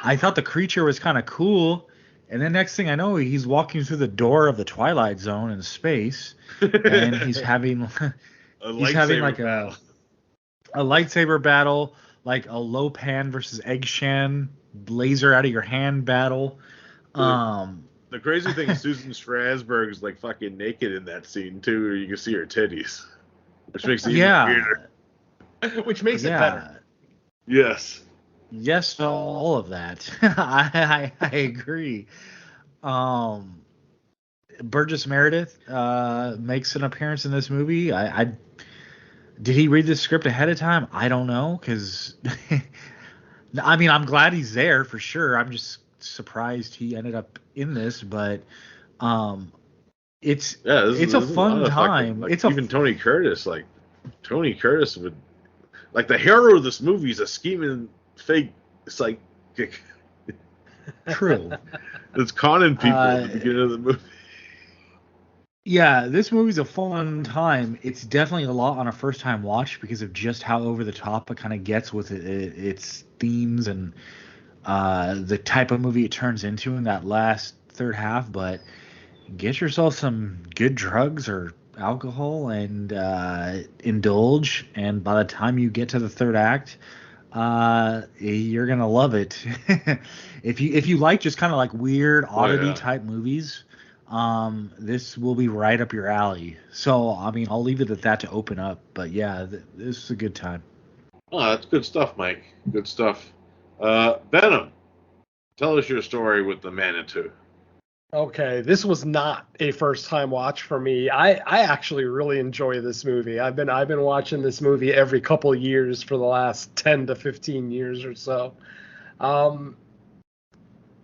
I thought the creature was kind of cool, and then next thing I know, he's walking through the door of the Twilight Zone in space, and he's having like a lightsaber battle, like a Lopan versus Egg Shen laser out of your hand battle. The crazy thing is Susan Strasberg's like fucking naked in that scene too, where you can see her titties, which makes it even weirder. Which makes it better. Yes. Yes to all of that. I agree. Burgess Meredith makes an appearance in this movie. Did he read the script ahead of time? I don't know, because I mean, I'm glad he's there for sure. I'm just surprised he ended up in this, but it's a fun time. Like, even Tony Curtis would, like, the hero of this movie is a scheming fake psychic. True. It's conning people at the beginning of the movie. Yeah, this movie's a fun time. It's definitely a lot on a first time watch because of just how over the top it kind of gets with its themes and the type of movie it turns into in that last third half. But get yourself some good drugs or alcohol and indulge. And by the time you get to the third act, you're gonna love it. If you like just kind of like weird oddity type movies, this will be right up your alley. So I mean, I'll leave it at that to open up. But yeah, this is a good time. Oh, that's good stuff, Mike. Good stuff. Venom, tell us your story with the Manitou. Okay, this was not a first-time watch for me. I actually really enjoy this movie. I've been watching this movie every couple years for the last 10 to 15 years or so.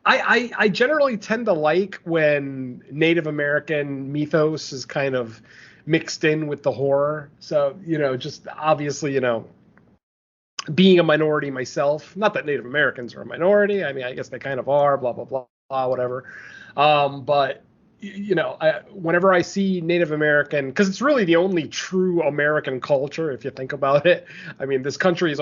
I generally tend to like when Native American mythos is kind of mixed in with the horror. So, just obviously, being a minority myself, not that Native Americans are a minority. I mean, I guess they kind of are, blah, blah, blah, blah, whatever. But whenever I see Native American, because it's really the only true American culture, if you think about it. I mean, this country is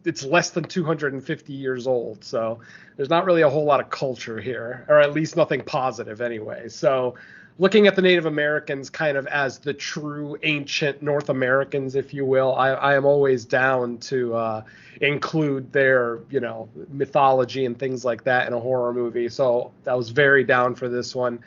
it's less than 250 years old. So there's not really a whole lot of culture here, or at least nothing positive anyway. So looking at the Native Americans kind of as the true ancient North Americans, if you will, I am always down to include their, mythology and things like that in a horror movie. So I was very down for this one.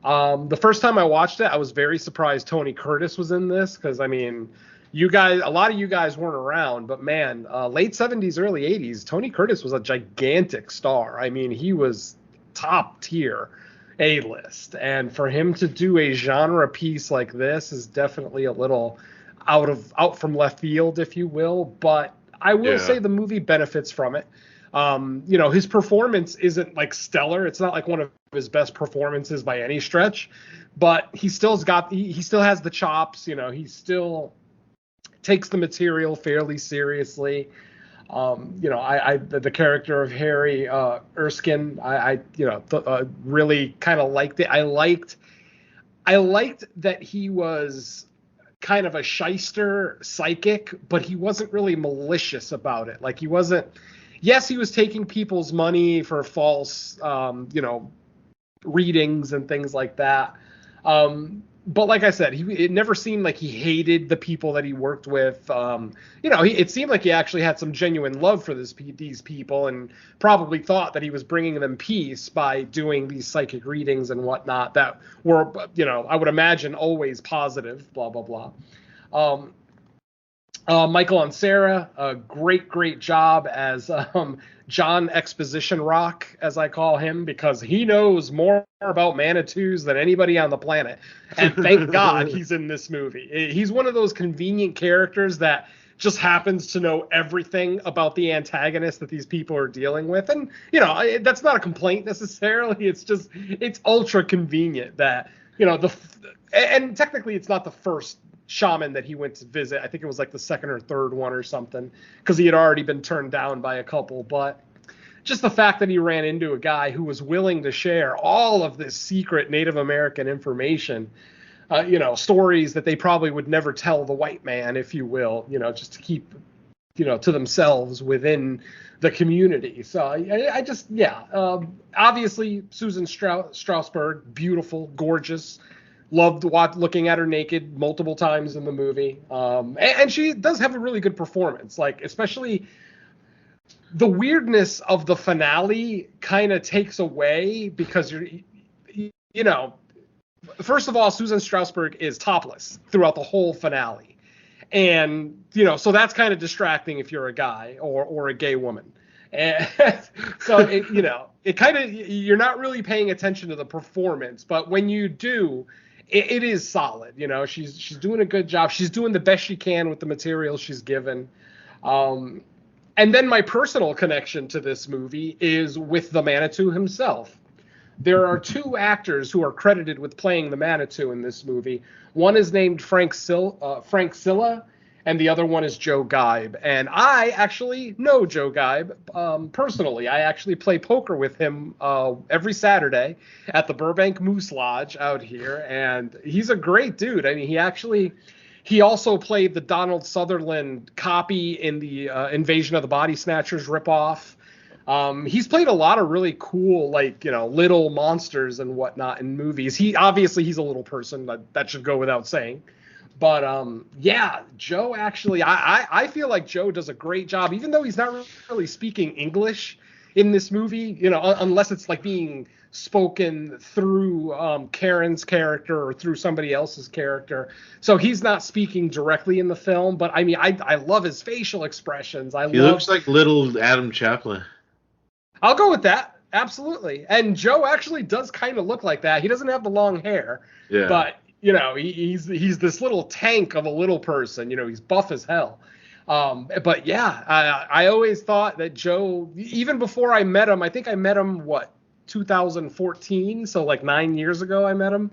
The first time I watched it, I was very surprised Tony Curtis was in this because, I mean, a lot of you guys weren't around, but man, late 70s, early 80s, Tony Curtis was a gigantic star. I mean, he was top tier A-list, and for him to do a genre piece like this is definitely a little out from left field, if you will, but I will say the movie benefits from it. His performance isn't like stellar. It's not like one of his best performances by any stretch, but he still has the chops. He still takes the material fairly seriously. The character of Harry Erskine, really kind of liked it. I liked that he was kind of a shyster psychic, but he wasn't really malicious about it. Like he wasn't. Yes, he was taking people's money for false, readings and things like that. But like I said, it never seemed like he hated the people that he worked with. It seemed like he actually had some genuine love for these people and probably thought that he was bringing them peace by doing these psychic readings and whatnot that were, I would imagine always positive, blah, blah, blah. Michael Ansara, a great job as John Exposition Rock, as I call him, because he knows more about Manitous than anybody on the planet. And thank God he's in this movie. He's one of those convenient characters that just happens to know everything about the antagonist that these people are dealing with. And, that's not a complaint necessarily. It's ultra convenient that, and technically it's not the first shaman that he went to visit. I think it was like the second or third one or something, because he had already been turned down by a couple. But just the fact that he ran into a guy who was willing to share all of this secret Native American information, stories that they probably would never tell the white man, if you will, just to keep, to themselves within the community. So obviously Susan Strasberg, beautiful, gorgeous. Loved looking at her naked multiple times in the movie. And she does have a really good performance. Like, especially the weirdness of the finale kind of takes away because first of all, Susan Strasberg is topless throughout the whole finale. And, so that's kind of distracting if you're a guy or a gay woman. And so, it kind of, you're not really paying attention to the performance. But when you do, it is solid. She's doing a good job. She's doing the best she can with the material she's given. And then my personal connection to this movie is with the Manitou himself. There are two actors who are credited with playing the Manitou in this movie. One is named Frank Silla, and the other one is Joe Geib. And I actually know Joe Geib personally. I actually play poker with him every Saturday at the Burbank Moose Lodge out here, and he's a great dude. I mean, he also played the Donald Sutherland copy in the Invasion of the Body Snatchers ripoff. He's played a lot of really cool, like, little monsters and whatnot in movies. He's a little person, that should go without saying. But yeah, Joe actually, I feel like Joe does a great job, even though he's not really speaking English in this movie, unless it's like being spoken through Karen's character or through somebody else's character. So he's not speaking directly in the film, but I mean, I love his facial expressions. He looks like little Adam Chaplin. I'll go with that. Absolutely. And Joe actually does kind of look like that. He doesn't have the long hair, but he's this little tank of a little person. He's buff as hell. But yeah, I always thought that Joe, even before I met him, I think I met him, 2014? So like 9 years ago I met him.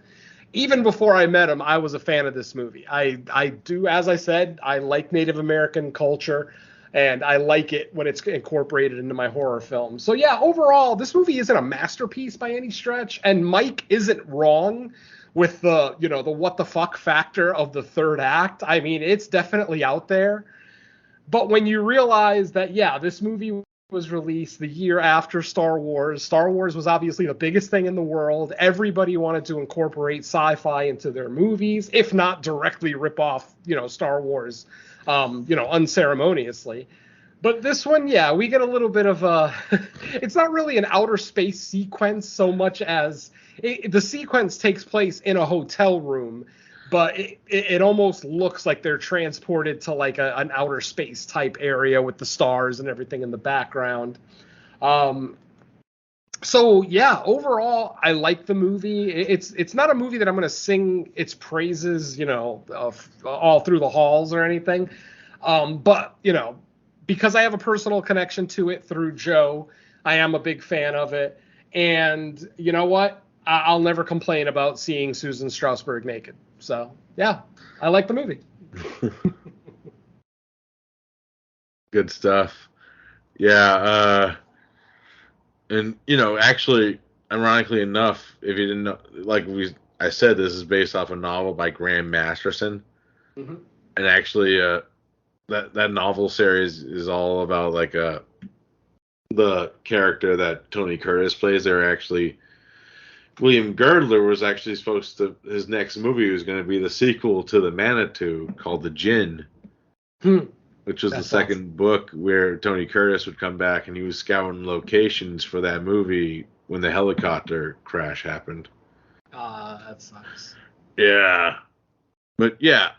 Even before I met him, I was a fan of this movie. I do, as I said, I like Native American culture, and I like it when it's incorporated into my horror films. So yeah, overall, this movie isn't a masterpiece by any stretch, and Mike isn't wrong with the what the fuck factor of the third act. I mean, it's definitely out there. But when you realize that, yeah, this movie was released the year after Star Wars. Star Wars was obviously the biggest thing in the world. Everybody wanted to incorporate sci-fi into their movies, if not directly rip off, Star Wars, unceremoniously. But this one, yeah, we get a little bit of a... It's not really an outer space sequence so much as... the sequence takes place in a hotel room, but it almost looks like they're transported to like an outer space type area with the stars and everything in the background. So yeah, overall, I like the movie. It's not a movie that I'm going to sing its praises, all through the halls or anything. But because I have a personal connection to it through Joe, I am a big fan of it. And you know what? I'll never complain about seeing Susan Strasberg naked. So, yeah, I like the movie. Good stuff. Yeah, and actually, ironically enough, if you didn't know, I said, this is based off a novel by Graham Masterson, and actually, that novel series is all about the character that Tony Curtis plays. They're actually... William Girdler was actually supposed to... His next movie was going to be the sequel to the Manitou called The Djinn, which was the second book where Tony Curtis would come back, and he was scouting locations for that movie when the helicopter crash happened. That sucks. Yeah. But yeah,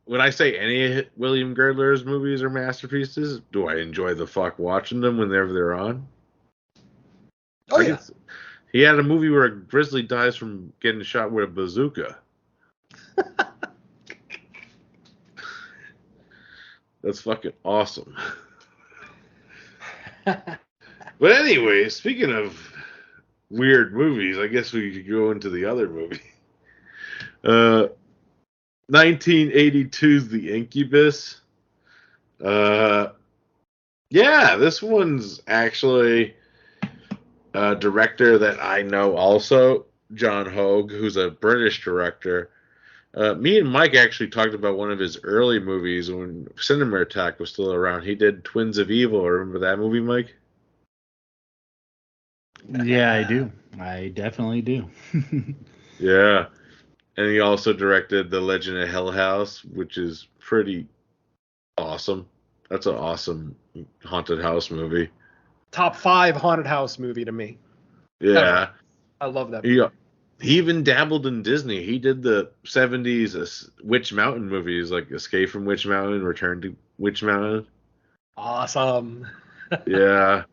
when I say any William Girdler's movies are masterpieces, do I enjoy the fuck watching them whenever they're on? Oh, yeah. He had a movie where a grizzly dies from getting shot with a bazooka. That's fucking awesome. But anyway, speaking of weird movies, I guess we could go into the other movie. 1982's The Incubus. Yeah, this one's actually... director that I know also, John Hogue, who's a British director. Me and Mike actually talked about one of his early movies when Cinema Attack was still around. He did Twins of Evil. Remember that movie, Mike? Yeah, I do. I definitely do. Yeah. And he also directed The Legend of Hell House, which is pretty awesome. That's an awesome haunted house movie. Top 5 haunted house movie to me. Yeah. I love that movie. He even dabbled in Disney. He did the 70s Witch Mountain movies, like Escape from Witch Mountain, Return to Witch Mountain. Awesome. Yeah.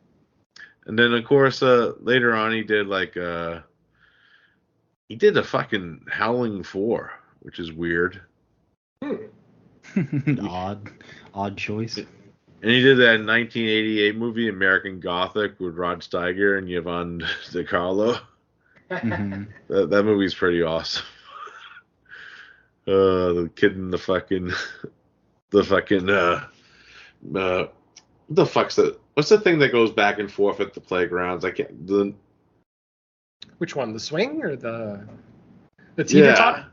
And then, of course, later on, he did he did a fucking Howling 4, which is weird. Odd choice. And he did that 1988 movie, American Gothic, with Rod Steiger and Yvonne DiCarlo. Mm-hmm. That movie's pretty awesome. The kid in the fucking the fuck's that? What's the thing that goes back and forth at the playgrounds? Which one? The swing or the TV top?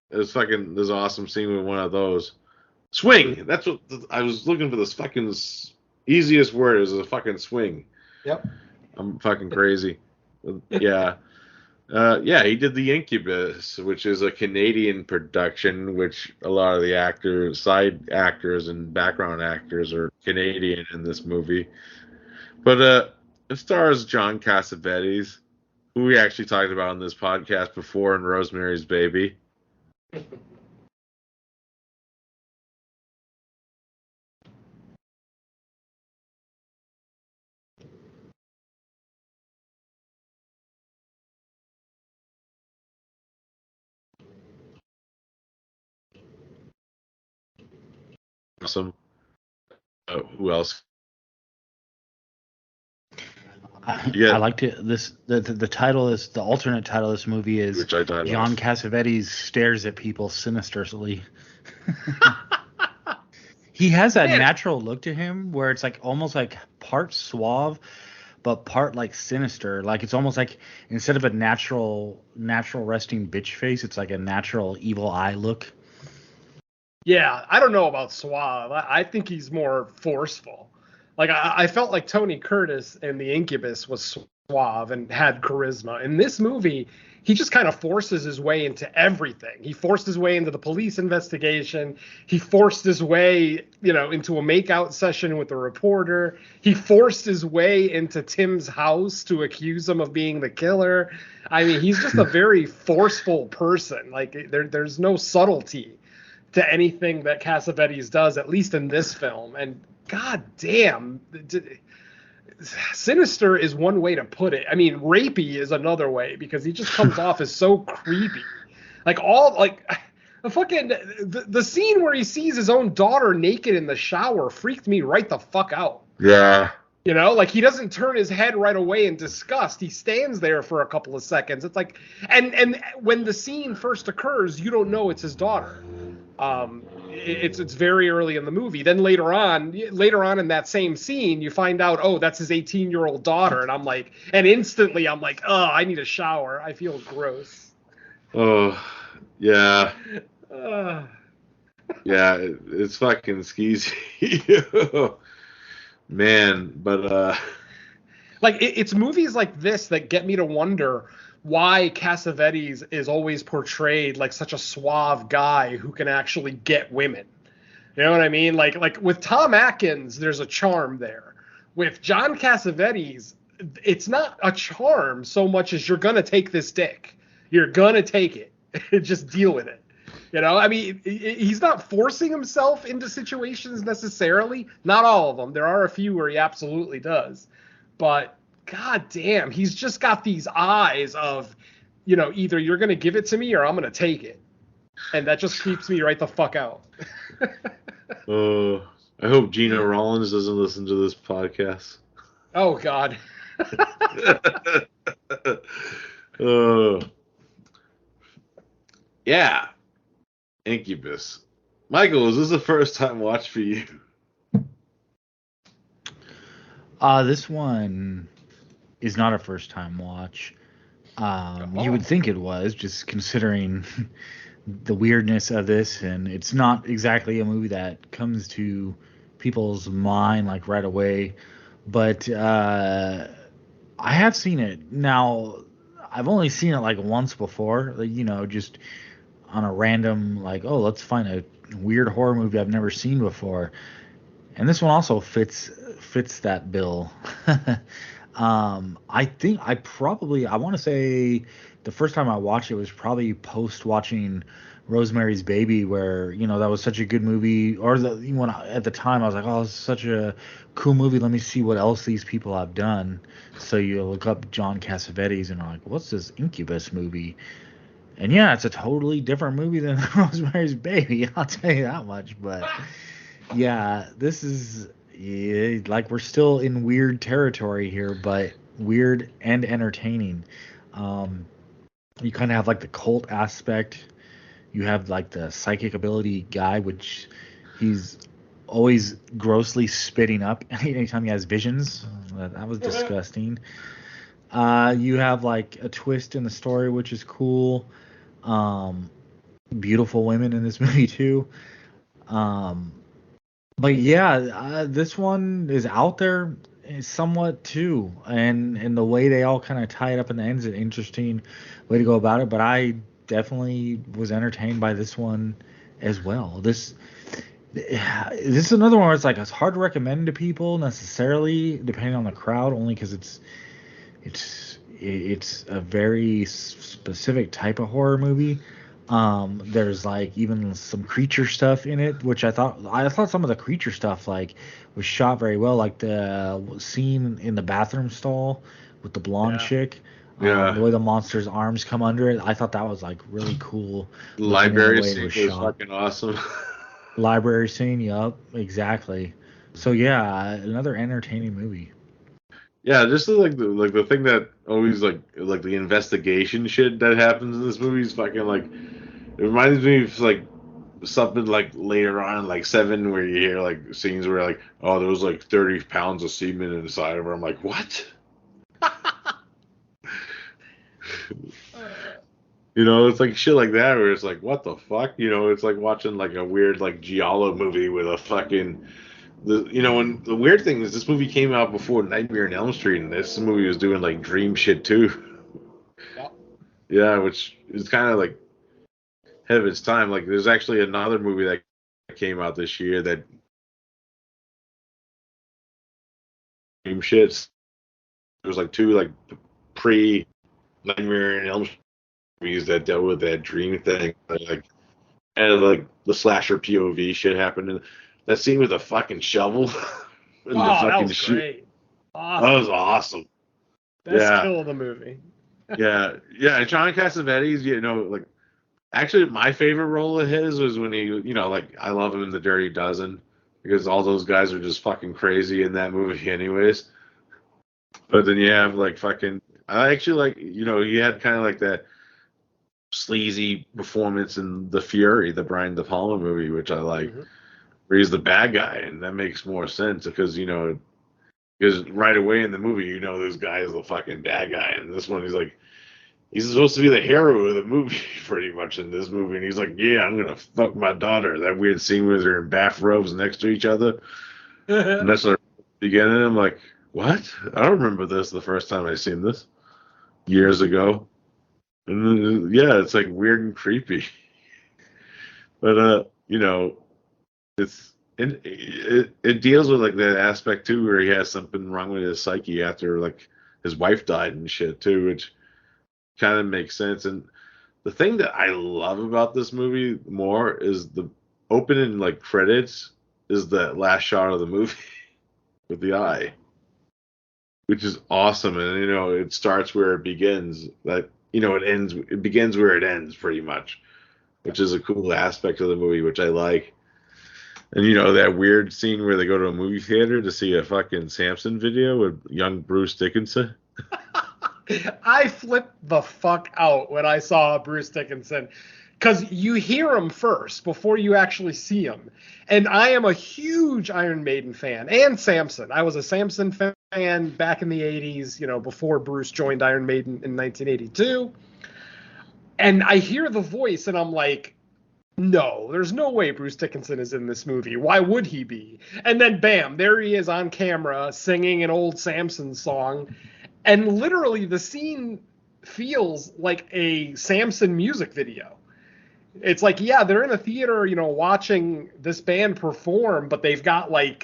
There's an awesome scene with one of those. Swing. That's what I was looking for. This fucking easiest word is a fucking swing. Yep. I'm fucking crazy. Yeah. Yeah, he did The Incubus, which is a Canadian production, which a lot of the actors, side actors, and background actors are Canadian in this movie. But it stars John Cassavetes, who we actually talked about on this podcast before in Rosemary's Baby. Awesome. Who else? I liked it. The title is the alternate title of this movie is John Cassavetes stares at people sinisterly. He has that natural look to him where it's like almost like part suave, but part like sinister. Like it's almost like instead of a natural resting bitch face, it's like a natural evil eye look. Yeah, I don't know about suave. I think he's more forceful. Like I felt like Tony Curtis in The Incubus was suave and had charisma. In this movie, he just kind of forces his way into everything. He forced his way into the police investigation. He forced his way, into a makeout session with the reporter. He forced his way into Tim's house to accuse him of being the killer. I mean, he's just a very forceful person. Like there's no subtlety to anything that Cassavetes does, at least in this film. And god damn, sinister is one way to put it. I mean, rapey is another way, because he just comes off as so creepy. The scene where he sees his own daughter naked in the shower freaked me right the fuck out. Yeah. He doesn't turn his head right away in disgust. He stands there for a couple of seconds. It's like, and when the scene first occurs, you don't know it's his daughter. It's very early in the movie. Then later on in that same scene, you find out, oh, that's his 18-year-old daughter, and instantly I'm like, oh, I need a shower. I feel gross. Oh, yeah. Yeah, it's fucking skeezy. Man, but it's movies like this that get me to wonder why Cassavetes is always portrayed like such a suave guy who can actually get women. You know what I mean? Like with Tom Atkins, there's a charm there. With John Cassavetes, it's not a charm so much as you're gonna take this dick. You're gonna take it. Just deal with it. I mean, he's not forcing himself into situations necessarily. Not all of them. There are a few where he absolutely does. But god damn, he's just got these eyes of, either you're going to give it to me or I'm going to take it. And that just creeps me right the fuck out. I hope Gina Rollins doesn't listen to this podcast. Oh, God. Yeah. Incubus. Michael, is this the first time watch for you? This one is not a first time watch. You would think it was, just considering the weirdness of this, and it's not exactly a movie that comes to people's mind like right away. But I have seen it. Now, I've only seen it like once before, just on a random, let's find a weird horror movie I've never seen before. And this one also fits that bill. I think I want to say the first time I watched it was probably post watching Rosemary's Baby, where, that was such a good movie. Or at the time I was like, oh, it's such a cool movie. Let me see what else these people have done. So you look up John Cassavetes and are like, what's this Incubus movie? And yeah, it's a totally different movie than Rosemary's Baby. I'll tell you that much. But yeah, this is we're still in weird territory here, but weird and entertaining. You kind of have like the cult aspect. You have like the psychic ability guy, which he's always grossly spitting up anytime he has visions. That was disgusting. You have like a twist in the story, which is cool. Beautiful women in this movie too. But yeah, this one is out there, somewhat too, and the way they all kind of tie it up in the end is an interesting way to go about it. But I definitely was entertained by this one as well. This is another one where it's hard to recommend to people necessarily, depending on the crowd, only because it's a very specific type of horror movie. There's even some creature stuff in it, which I thought some of the creature stuff was shot very well, like the scene in the bathroom stall with the blonde chick. Yeah. The way the monster's arms come under it, I thought that was really cool. The library scene was fucking awesome. Library scene, yup, exactly. So yeah, another entertaining movie. Yeah, just the thing that always like the investigation shit that happens in this movie is fucking it reminds me of something later on in 7 where you hear scenes where oh, there was 30 pounds of semen inside of her. I'm like, what? It's shit like that where it's what the fuck? It's like watching a weird giallo movie with a fucking and the weird thing is this movie came out before Nightmare on Elm Street, and this movie was doing dream shit too. Yeah, which is kind of ahead of its time. There's actually another movie that came out this year that dream shits. There was 2 pre Nightmare on Elm Street movies that dealt with that dream thing, and the slasher POV shit happened. And that scene with the fucking shovel. And that was great. Awesome. That was awesome. Best kill of the movie. Yeah. John Cassavetes, actually my favorite role of his was when he, I love him in The Dirty Dozen because all those guys are just fucking crazy in that movie, anyways. But then you have I actually he had kind of that sleazy performance in The Fury, the Brian De Palma movie, which I like. Mm-hmm. Where he's the bad guy, and that makes more sense because because right away in the movie this guy is the fucking bad guy, and this one he's supposed to be the hero of the movie pretty much in this movie, and he's yeah, I'm gonna fuck my daughter. That weird scene where they're in bathrobes next to each other, and that's the beginning. I'm like, what? I don't remember this the first time I seen this years ago, and yeah, it's weird and creepy, but it deals with that aspect too where he has something wrong with his psyche after his wife died and shit too, which kind of makes sense. And the thing that I love about this movie more is the opening credits is the last shot of the movie with the eye, which is awesome. And it starts where it begins. It begins where it ends pretty much, which is a cool aspect of the movie, which I like. And that weird scene where they go to a movie theater to see a fucking Samson video with young Bruce Dickinson. I flipped the fuck out when I saw Bruce Dickinson because you hear him first before you actually see him. And I am a huge Iron Maiden fan and Samson. I was a Samson fan back in the 80s, before Bruce joined Iron Maiden in 1982. And I hear the voice and I'm like, no, there's no way Bruce Dickinson is in this movie. Why would he be? And then bam, there he is on camera singing an old Samson song. And literally the scene feels like a Samson music video. It's yeah, they're in a theater, watching this band perform, but they've got what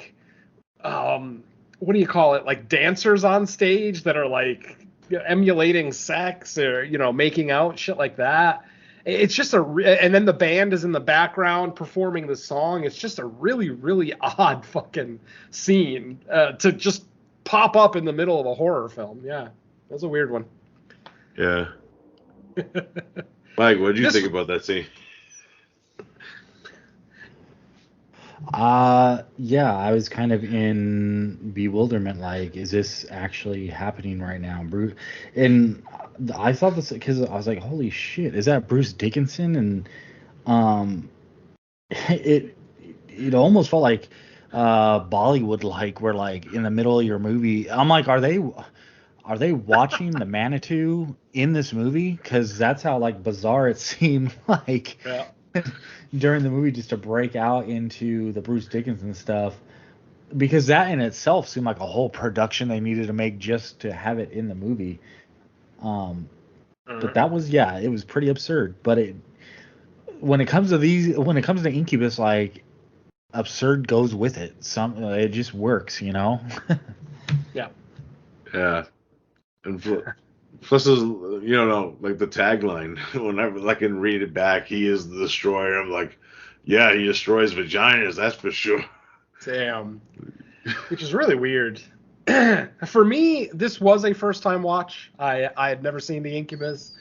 do you call it? Dancers on stage that are emulating sex or, making out, shit like that. It's just and then the band is in the background performing the song. It's just a really, really odd fucking scene to just pop up in the middle of a horror film. Yeah, that's a weird one. Yeah. Mike, what did you think about that scene? Yeah, I was kind of in bewilderment. Is this actually happening right now, Bruce? And I thought this because I was like, holy shit, is that Bruce Dickinson? And it almost felt like Bollywood, where in the middle of your movie. I'm like, are they watching the Manitou in this movie? Because that's how bizarre it seemed during the movie, just to break out into the Bruce Dickinson stuff. because that in itself seemed like a whole production they needed to make just to have it in the movie. But that was, it was pretty absurd. But when it comes to Incubus, like, absurd goes with it. It just works, Yeah. Yeah. And plus, is like the tagline. Whenever I can read it back, he is the destroyer. I'm like, yeah, he destroys vaginas. That's for sure. Damn. Which is really weird. For me, this was a first time watch. I had never seen the Incubus.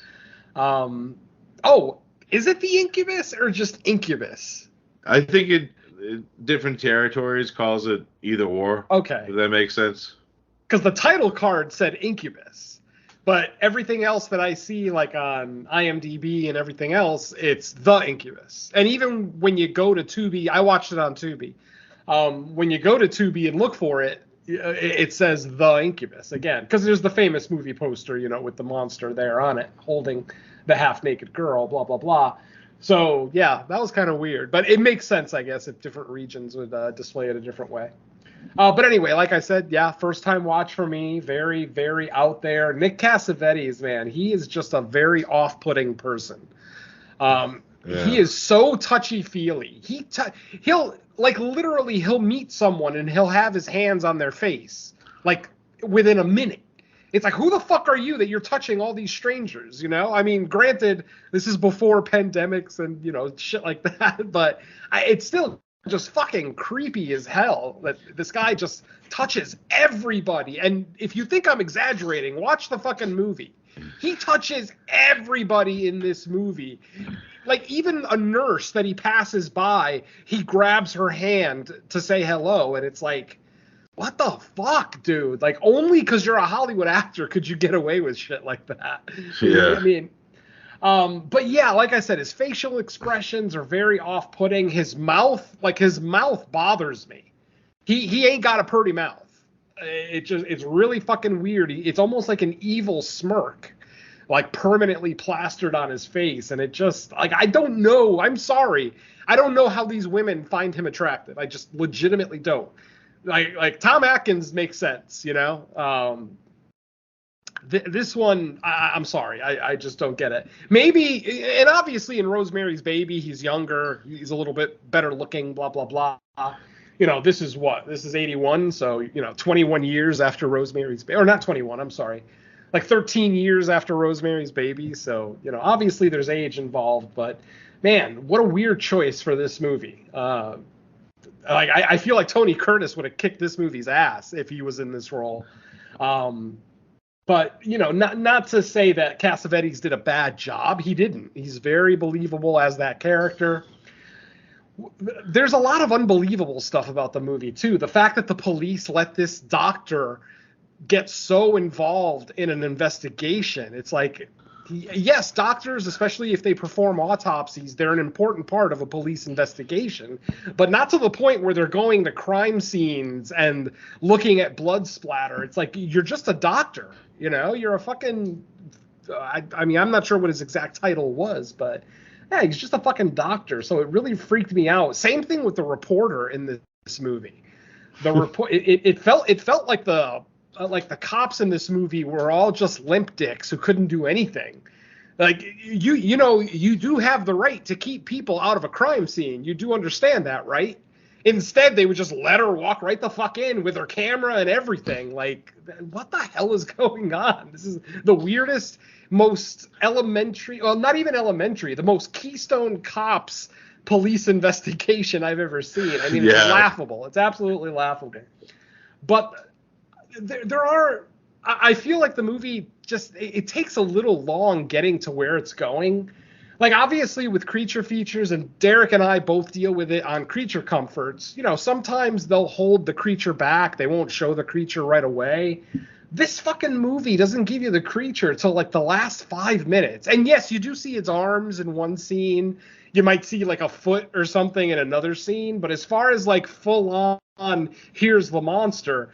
Is it the Incubus or just Incubus? I think different territories calls it either or. Okay. If that makes sense. Because the title card said Incubus, but everything else that I see, like on IMDb and everything else, it's the Incubus. And even when you go to Tubi, I watched it on Tubi. When you go to Tubi and look for it, it says the Incubus again, because there's the famous movie poster, with the monster there on it holding the half-naked girl, blah, blah, blah. So, yeah, that was kind of weird. But it makes sense, I guess, if different regions would display it a different way. But anyway, like I said, first-time watch for me. Very, very out there. Nick Cassavetes, man, he is just a very off-putting person. He is so touchy-feely. He'll meet someone and he'll have his hands on their face, like, within a minute. It's like, who the fuck are you that you're touching all these strangers, I mean, granted, this is before pandemics and, shit like that, but it's still just fucking creepy as hell that this guy just touches everybody. And if you think I'm exaggerating, watch the fucking movie. He touches everybody in this movie. Like, even a nurse that he passes by, he grabs her hand to say hello, and it's like, what the fuck, dude? Like, only because you're a Hollywood actor could you get away with shit like that. You know what I mean? But yeah, like I said, his facial expressions are very off-putting. His mouth bothers me. He ain't got a pretty mouth. It's really fucking weird. It's almost like an evil smirk, like permanently plastered on his face. And it just, like, I don't know. I'm sorry. I don't know how these women find him attractive. I just legitimately don't. Like Tom Atkins makes sense, this one, I'm sorry, I just don't get it. Maybe, and obviously in Rosemary's Baby, he's younger, he's a little bit better looking, blah, blah, blah. This is 81, so, 21 years after Rosemary's Baby, or not 21, I'm sorry, like 13 years after Rosemary's Baby, so, obviously there's age involved, but, man, what a weird choice for this movie. I feel like Tony Curtis would have kicked this movie's ass if he was in this role. But, not to say that Cassavetes did a bad job. He didn't. He's very believable as that character. There's a lot of unbelievable stuff about the movie, too. The fact that the police let this doctor get so involved in an investigation. It's like, yes, doctors, especially if they perform autopsies, they're an important part of a police investigation, but not to the point where they're going to crime scenes and looking at blood splatter. It's like, you're just a doctor, you're a fucking, I mean, I'm not sure what his exact title was, but yeah, he's just a fucking doctor. So it really freaked me out. Same thing with the reporter in this movie. The report, it felt like the cops in this movie were all just limp dicks who couldn't do anything. Like, you do have the right to keep people out of a crime scene. You do understand that, right? Instead, they would just let her walk right the fuck in with her camera and everything. Like, what the hell is going on? This is the weirdest, most elementary, well, not even elementary, the most Keystone Cops police investigation I've ever seen. I mean, It's laughable. It's absolutely laughable. But there are, I feel like the movie just, it takes a little long getting to where it's going. Like, obviously with creature features, and Derek and I both deal with it on Creature Comforts, sometimes they'll hold the creature back. They won't show the creature right away. This fucking movie doesn't give you the creature till like the last 5 minutes. And yes, you do see its arms in one scene. You might see like a foot or something in another scene. But as far as like full on, here's the monster,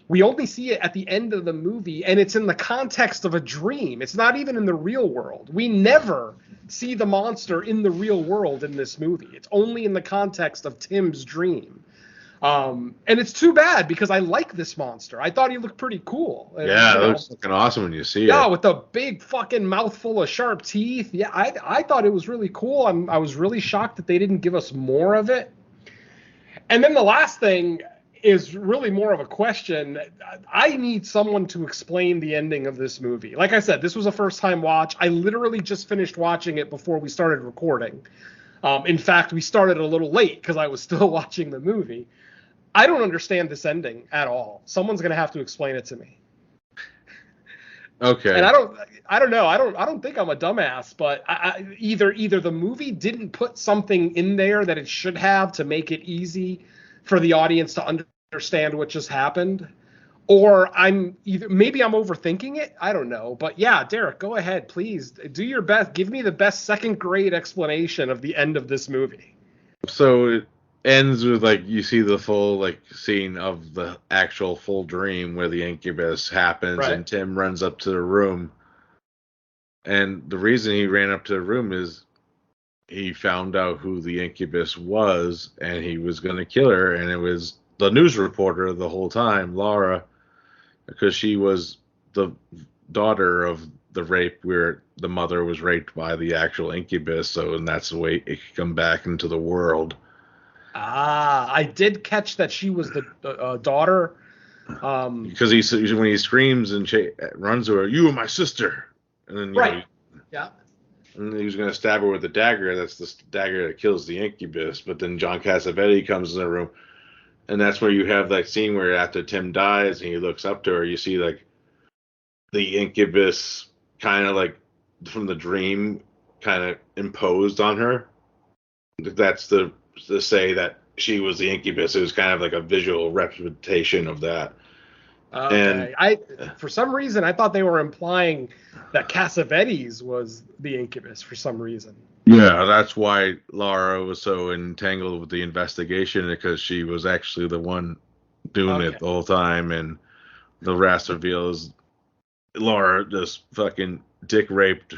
we only see it at the end of the movie, and it's in the context of a dream. It's not even in the real world. We never see the monster in the real world in this movie. It's only in the context of Tim's dream. And it's too bad because I like this monster. I thought he looked pretty cool. Yeah, it looks fucking awesome when you see it. Yeah, with the big fucking mouthful of sharp teeth. Yeah, I thought it was really cool. I was really shocked that they didn't give us more of it. And then the last thing is really more of a question. I need someone to explain the ending of this movie. Like I said, this was a first-time watch. I literally just finished watching it before we started recording. In fact, we started a little late because I was still watching the movie. I don't understand this ending at all. Someone's going to have to explain it to me. Okay. And I don't know. I don't think I'm a dumbass, but either the movie didn't put something in there that it should have to make it easy for the audience to understand what just happened, or maybe I'm overthinking it. I don't know. But yeah, Derek, go ahead, please. Do your best. Give me the best second grade explanation of the end of this movie. So it ends with you see the full scene of the actual full dream where the incubus happens, right. And Tim runs up to the room. And the reason he ran up to the room is he found out who the incubus was, and he was going to kill her. And it was the news reporter the whole time, Laura, because she was the daughter of the rape where the mother was raped by the actual incubus. And that's the way it could come back into the world. I did catch that she was the daughter. Because when he screams and runs to her, "You are my sister," and then right, yeah. And he was going to stab her with a dagger. That's the dagger that kills the incubus. But then John Cassavetes comes in the room, and that's where you have that scene where after Tim dies and he looks up to her, you see the incubus kind of from the dream kind of imposed on her. That's to say that she was the incubus. It was kind of like a visual representation of that. Okay. And for some reason, I thought they were implying that Cassavetes was the incubus for some reason. Yeah, that's why Laura was so entangled with the investigation, because she was actually the one doing it the whole time. And the rest reveals Laura just fucking dick raped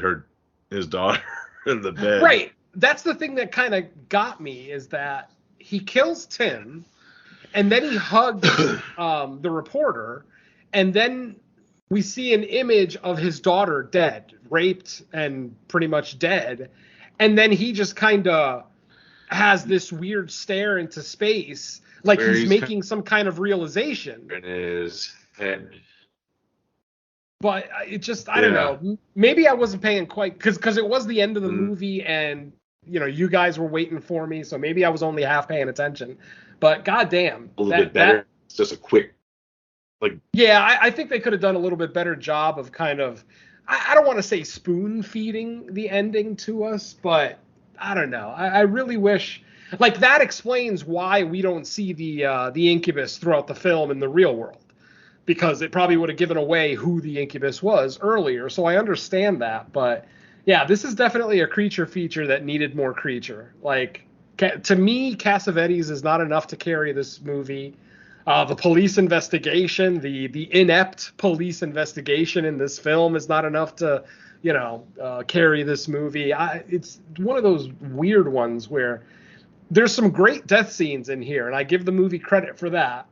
his daughter in the bed. Right. That's the thing that kind of got me, is that he kills Tim, and then he hugs the reporter, and then we see an image of his daughter dead, raped and pretty much dead, and then he just kind of has this weird stare into space, like he's making some kind of realization. In his head. But it just, I don't know. Maybe I wasn't paying quite, because it was the end of the movie, and you guys were waiting for me, so maybe I was only half paying attention. But goddamn, a little bit better. It's just a quick, Yeah, I think they could have done a little bit better job of kind of, I don't want to say spoon feeding the ending to us, but I don't know. I really wish, that explains why we don't see the incubus throughout the film in the real world, because it probably would have given away who the incubus was earlier. So I understand that, but yeah, this is definitely a creature feature that needed more creature. To me, Cassavetes is not enough to carry this movie. The police investigation, the inept police investigation in this film is not enough to, carry this movie. It's one of those weird ones where there's some great death scenes in here, and I give the movie credit for that.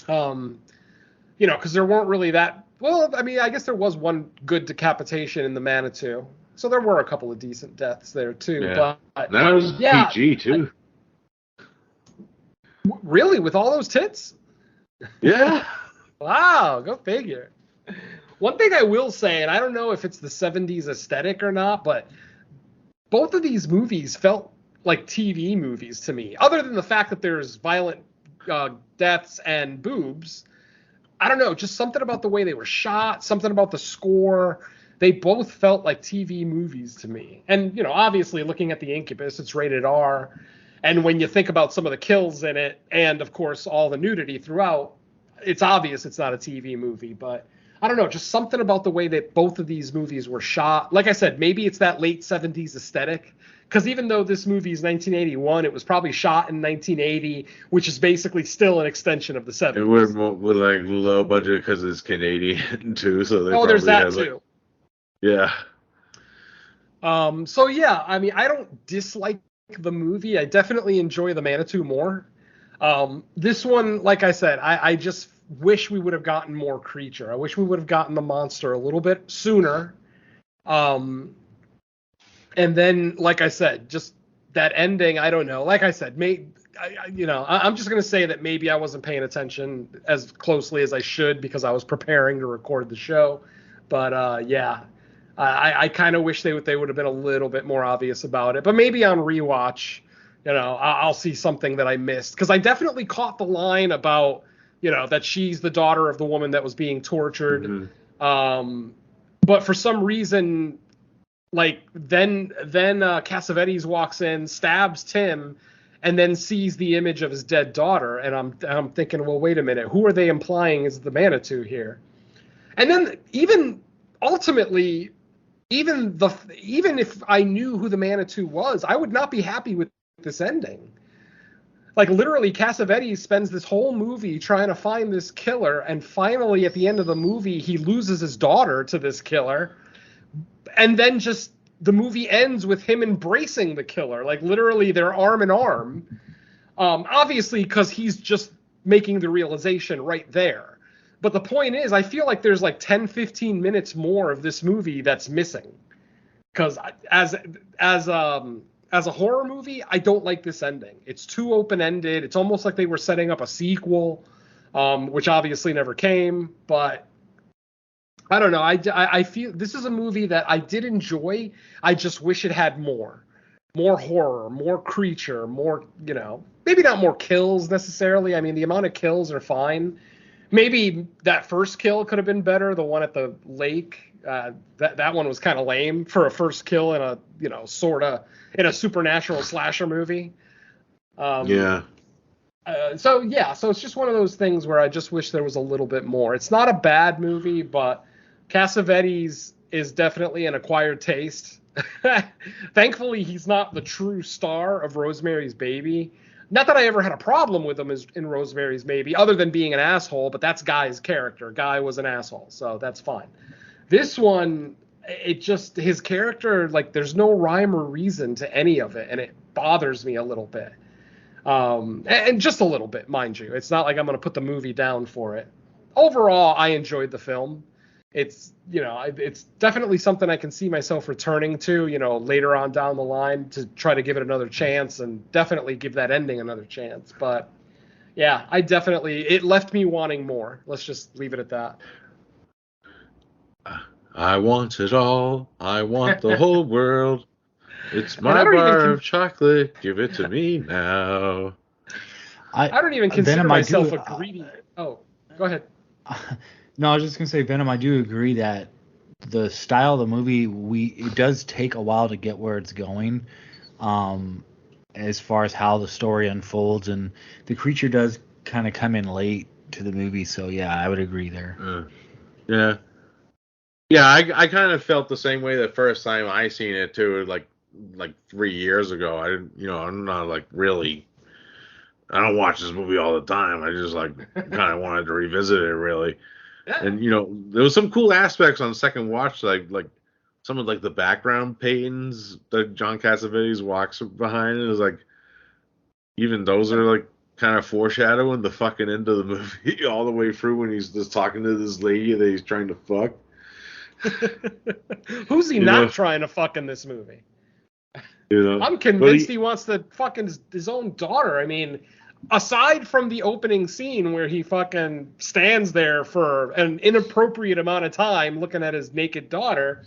Because there weren't really that. Well, I mean, I guess there was one good decapitation in the Manitou. So there were a couple of decent deaths there, too. Yeah. But that was PG, too. Really? With all those tits? Yeah. Wow, go figure. One thing I will say, and I don't know if it's the 70s aesthetic or not, but both of these movies felt like TV movies to me. Other than the fact that there's violent deaths and boobs, I don't know, just something about the way they were shot, something about the score. They both felt like TV movies to me. And, obviously looking at the Incubus, it's rated R. And when you think about some of the kills in it, and of course all the nudity throughout, it's obvious it's not a TV movie. But I don't know, just something about the way that both of these movies were shot. Like I said, maybe it's that late 70s aesthetic. Because even though this movie is 1981, it was probably shot in 1980, which is basically still an extension of the 70s. It was with low budget because it's Canadian too, so they there's that too. Yeah. So yeah, I mean, I don't dislike the movie. I definitely enjoy the Manitou more. This one, like I said, I just wish we would have gotten more creature. I wish we would have gotten the monster a little bit sooner. And then, like I said, just that ending, I don't know. Like I said, I'm just going to say that maybe I wasn't paying attention as closely as I should because I was preparing to record the show. But I kind of wish they would have been a little bit more obvious about it. But maybe on rewatch, I'll see something that I missed. Because I definitely caught the line about, that she's the daughter of the woman that was being tortured. Mm-hmm. But for some reason, like then Cassavetes walks in, stabs Tim, and then sees the image of his dead daughter. And I'm thinking, well, wait a minute, who are they implying is the Manitou here? And then even ultimately, even if I knew who the Manitou was, I would not be happy with this ending. Like literally, Cassavetes spends this whole movie trying to find this killer, and finally at the end of the movie, he loses his daughter to this killer. And then just the movie ends with him embracing the killer. Like literally they're arm in arm. Obviously because he's just making the realization right there. But the point is, I feel like there's like 10, 15 minutes more of this movie that's missing. Because as a horror movie, I don't like this ending. It's too open-ended. It's almost like they were setting up a sequel, which obviously never came. But I don't know. I feel this is a movie that I did enjoy. I just wish it had more horror, more creature, more, maybe not more kills necessarily. I mean, the amount of kills are fine. Maybe that first kill could have been better. The one at the lake, that one was kind of lame for a first kill in a, sort of in a supernatural slasher movie. So it's just one of those things where I just wish there was a little bit more. It's not a bad movie, but Cassavetes is definitely an acquired taste. Thankfully, he's not the true star of Rosemary's Baby. Not that I ever had a problem with him in Rosemary's Baby, other than being an asshole, but that's Guy's character. Guy was an asshole, so that's fine. This one, his character, like, there's no rhyme or reason to any of it, and it bothers me a little bit. And just a little bit, mind you. It's not like I'm going to put the movie down for it. Overall, I enjoyed the film. It's, it's definitely something I can see myself returning to, later on down the line to try to give it another chance and definitely give that ending another chance. But yeah, it left me wanting more. Let's just leave it at that. I want it all. I want the whole world. It's my bar of chocolate. Give it to me now. I don't even consider myself a greedy. Oh, go ahead. No, I was just going to say, Venom, I do agree that the style of the movie, it does take a while to get where it's going, as far as how the story unfolds, and the creature does kind of come in late to the movie, so yeah, I would agree there. Yeah, I kind of felt the same way the first time I seen it, too, like 3 years ago. I didn't, I'm not like really... I don't watch this movie all the time. I just kind of wanted to revisit it, really. Yeah. And there was some cool aspects on second watch, like some of the background paintings that John Cassavetes walks behind. It was like, even those are kind of foreshadowing the fucking end of the movie all the way through when he's just talking to this lady that he's trying to fuck. Who's he not trying to fuck in this movie? I'm convinced he wants to fuck his own daughter. I mean, aside from the opening scene where he fucking stands there for an inappropriate amount of time looking at his naked daughter,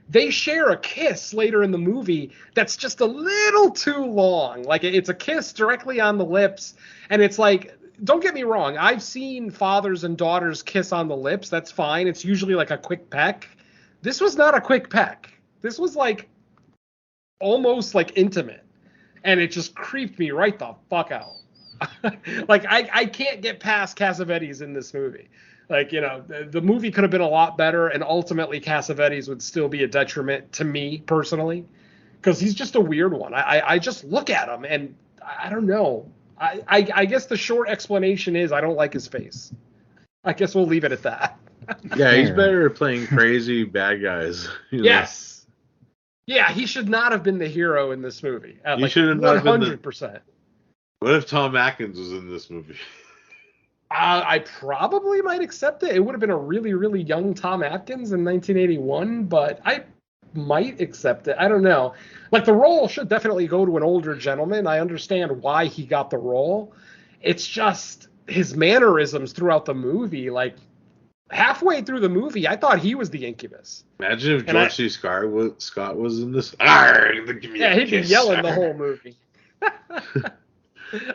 they share a kiss later in the movie that's just a little too long. Like, it's a kiss directly on the lips, and it's like, don't get me wrong, I've seen fathers and daughters kiss on the lips. That's fine. It's usually like a quick peck. This was not a quick peck. This was almost intimate, and it just creeped me right the fuck out. I can't get past Cassavetes in this movie. The movie could have been a lot better, and ultimately Cassavetes would still be a detriment to me personally, because he's just a weird one. I just look at him and I don't know. I guess the short explanation is I don't like his face. I guess we'll leave it at that. Yeah, he's better at playing crazy bad guys. Yes. Yeah, he should not have been the hero in this movie. He should have not 100%. What if Tom Atkins was in this movie? I probably might accept it. It would have been a really, really young Tom Atkins in 1981, but I might accept it. I don't know. Like, the role should definitely go to an older gentleman. I understand why he got the role. It's just his mannerisms throughout the movie. Like, halfway through the movie, I thought he was the Incubus. Imagine if George C. Scott was in this. Give me he'd be yelling the whole movie.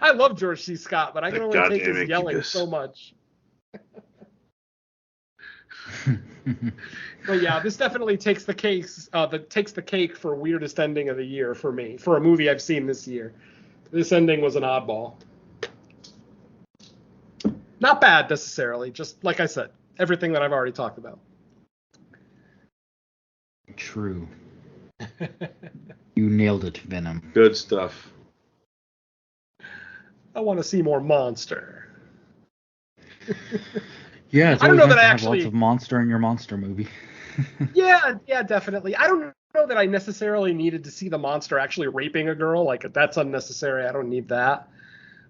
I love George C. Scott, but I can only take his yelling so much. But yeah, this definitely takes the cake for weirdest ending of the year for me, for a movie I've seen this year. This ending was an oddball. Not bad necessarily, just like I said, everything that I've already talked about. True. You nailed it, Venom. Good stuff. I want to see more monster. Yeah, it's I don't always know nice that to I have actually. lots of monster in your monster movie. Yeah, definitely. I don't know that I necessarily needed to see the monster actually raping a girl. Like, that's unnecessary. I don't need that.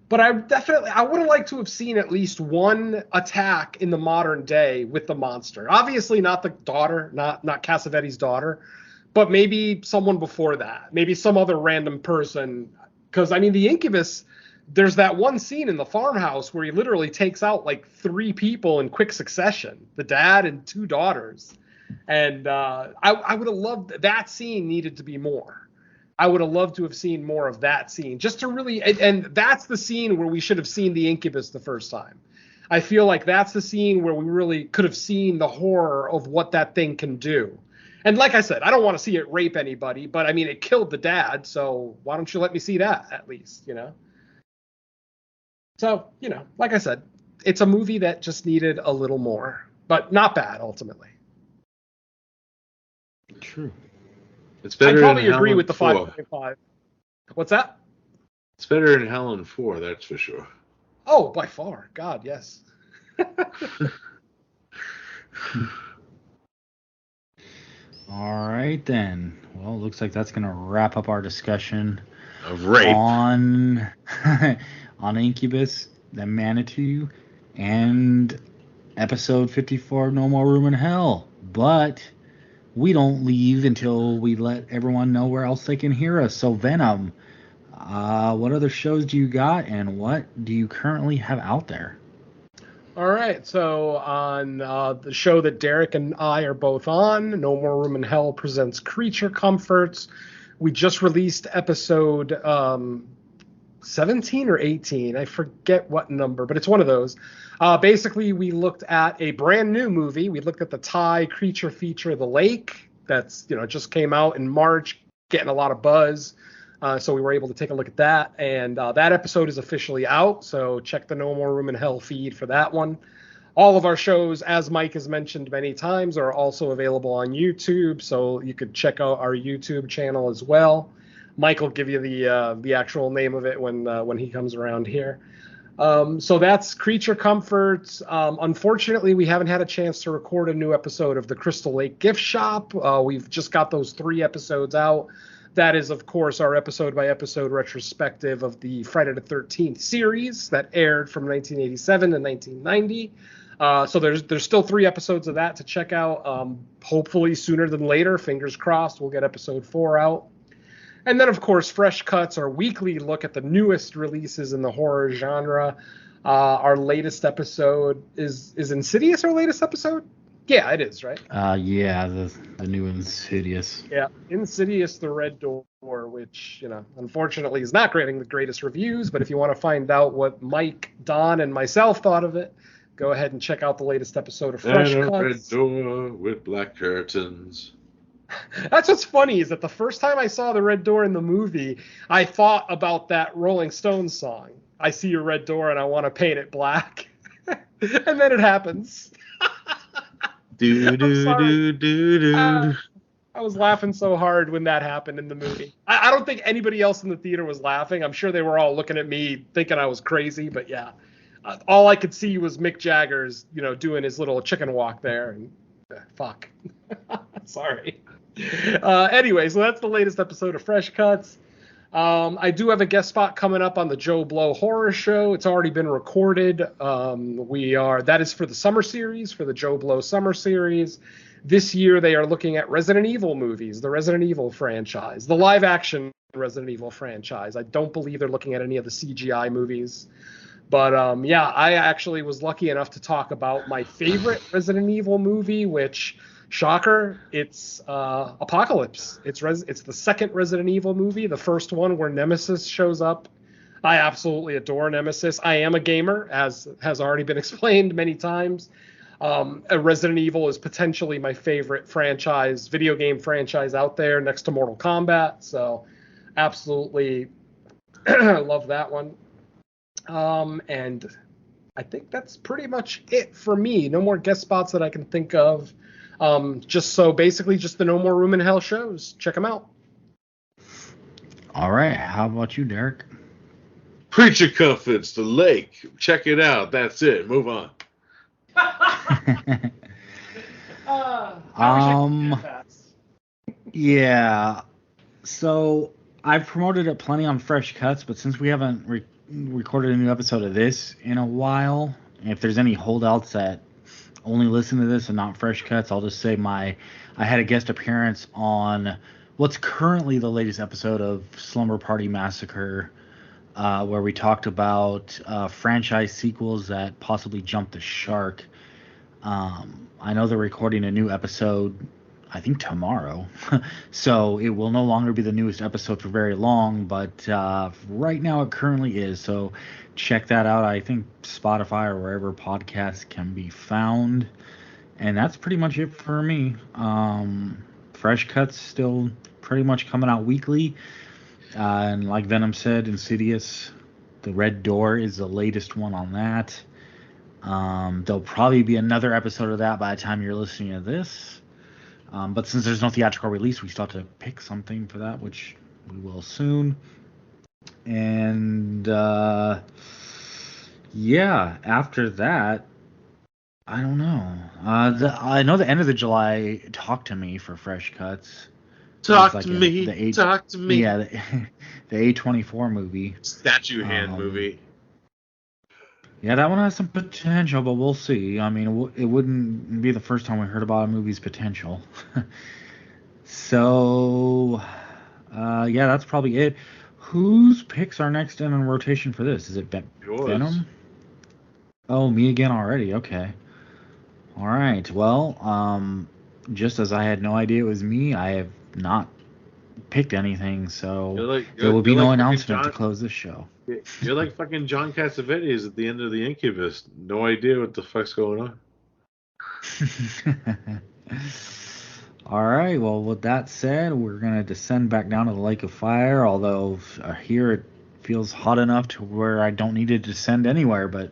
But I would have liked to have seen at least one attack in the modern day with the monster. Obviously not the daughter, not Cassavetes' daughter, but maybe someone before that. Maybe some other random person. Because, I mean, the Incubus, there's that one scene in the farmhouse where he literally takes out like 3 people in quick succession. The dad and 2 daughters. And I would have loved that scene. Needed to be more. I would have loved to have seen more of that scene, just to really, and that's the scene where we should have seen the Incubus the first time. I feel like that's the scene where we really could have seen the horror of what that thing can do. And like I said, I don't want to see it rape anybody, but I mean, it killed the dad, so why don't you let me see that at least, So, like I said, it's a movie that just needed a little more, but not bad ultimately. True. It's better. I probably than agree Helen with the 4. 5.5. What's that? It's better than Helen 4, that's for sure. Oh, by far. God, yes. All right, then. Well, it looks like that's going to wrap up our discussion of rape on Incubus, the Manitou, and episode 54, No More Room in Hell. But we don't leave until we let everyone know where else they can hear us. So, Venom, what other shows do you got, and what do you currently have out there? All right, so on the show that Derek and I are both on, No More Room in Hell presents Creature Comforts. We just released episode 17 or 18. I forget what number, but it's one of those. Basically, we looked at a brand new movie. We looked at the Thai creature feature, The Lake. That's, just came out in March, getting a lot of buzz. So we were able to take a look at that. And that episode is officially out. So check the No More Room in Hell feed for that one. All of our shows, as Mike has mentioned many times, are also available on YouTube. So you could check out our YouTube channel as well. Mike will give you the actual name of it when he comes around here. So that's Creature Comforts. Unfortunately, we haven't had a chance to record a new episode of the Crystal Lake Gift Shop. We've just got those 3 episodes out. That is, of course, our episode-by-episode retrospective of the Friday the 13th series that aired from 1987 to 1990. So there's still 3 episodes of that to check out. Hopefully sooner than later, fingers crossed, we'll get episode 4 out. And then, of course, Fresh Cuts, our weekly look at the newest releases in the horror genre. Our latest episode is Insidious our latest episode? Yeah, it is, right? Yeah, the new Insidious. Yeah, Insidious, the Red Door, which, unfortunately is not getting the greatest reviews, but if you want to find out what Mike, Don, and myself thought of it, go ahead and check out the latest episode of Fresh and Cuts. A red door with black curtains. That's what's funny, is that the first time I saw the Red Door in the movie, I thought about that Rolling Stones song. I see your red door and I want to paint it black. And then it happens. I was laughing so hard when that happened in the movie. I don't think anybody else in the theater was laughing. I'm sure they were all looking at me thinking I was crazy, but yeah. All I could see was Mick Jagger's, doing his little chicken walk there. And fuck. Sorry. Anyway, so that's the latest episode of Fresh Cuts. I do have a guest spot coming up on the Joe Blow Horror Show. It's already been recorded. That is for the summer series, for the Joe Blow summer series. This year they are looking at Resident Evil movies, the Resident Evil franchise, the live action Resident Evil franchise. I don't believe they're looking at any of the CGI movies. But I actually was lucky enough to talk about my favorite Resident Evil movie, which, shocker, it's Apocalypse. It's the second Resident Evil movie, the first one where Nemesis shows up. I absolutely adore Nemesis. I am a gamer, as has already been explained many times. Resident Evil is potentially my favorite video game franchise out there, next to Mortal Kombat. So absolutely love that one. And I think that's pretty much it for me. No more guest spots that I can think of. Just the No More Room in Hell shows. Check them out. All right. How about you, Derek? Preacher Comforts, The Lake. Check it out. That's it. Move on. Yeah. So I've promoted it plenty on Fresh Cuts, but since we haven't recorded a new episode of this in a while, if there's any holdouts that only listen to this and not Fresh Cuts, I'll just say I had a guest appearance on what's currently the latest episode of Slumber Party Massacre, where we talked about franchise sequels that possibly jumped the shark. I know they're recording a new episode, I think tomorrow, so it will no longer be the newest episode for very long, but right now it currently is, so check that out. I think Spotify or wherever podcasts can be found, and that's pretty much it for me. Fresh Cuts still pretty much coming out weekly, and like Venom said, Insidious, The Red Door is the latest one on that. There'll probably be another episode of that by the time you're listening to this. But since there's no theatrical release, we still have to pick something for that, which we will soon. And after that, I don't know. I know the end of the July Talk to Me for Fresh Cuts. Talk to me. Yeah, the A24 movie. Statue Hand movie. Yeah, that one has some potential, but we'll see. I mean, it wouldn't be the first time we heard about a movie's potential. So, that's probably it. Whose picks are next in rotation for this? Is it Venom? Oh, me again already. Okay. All right. Well, just as I had no idea it was me, I have not picked anything, so there will be no announcement to close this show. You're like fucking John Cassavetes at the end of the Incubus. No idea what the fuck's going on. All right. Well, with that said, we're going to descend back down to the Lake of Fire, although here it feels hot enough to where I don't need to descend anywhere. But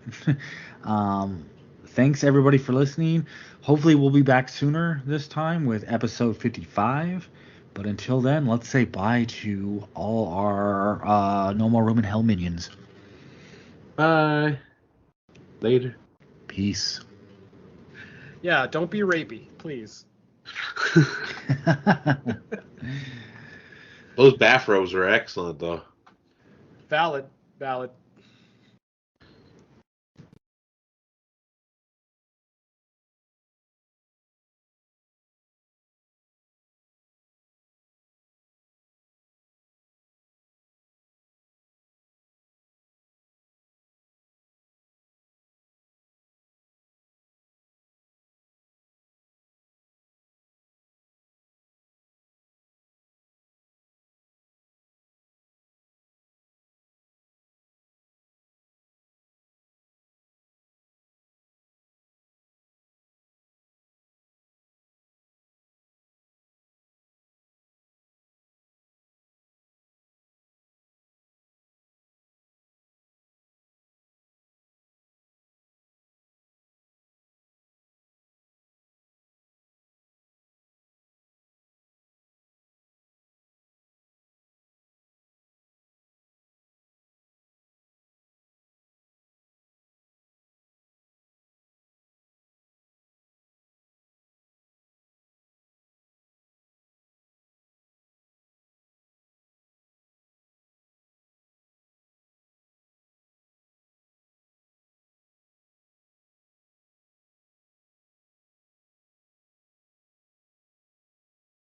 thanks, everybody, for listening. Hopefully, we'll be back sooner this time with episode 55. But until then, let's say bye to all our No More Room in Hell minions. Bye. Later. Peace. Yeah, don't be rapey, please. Those bathrobes are excellent, though. Valid.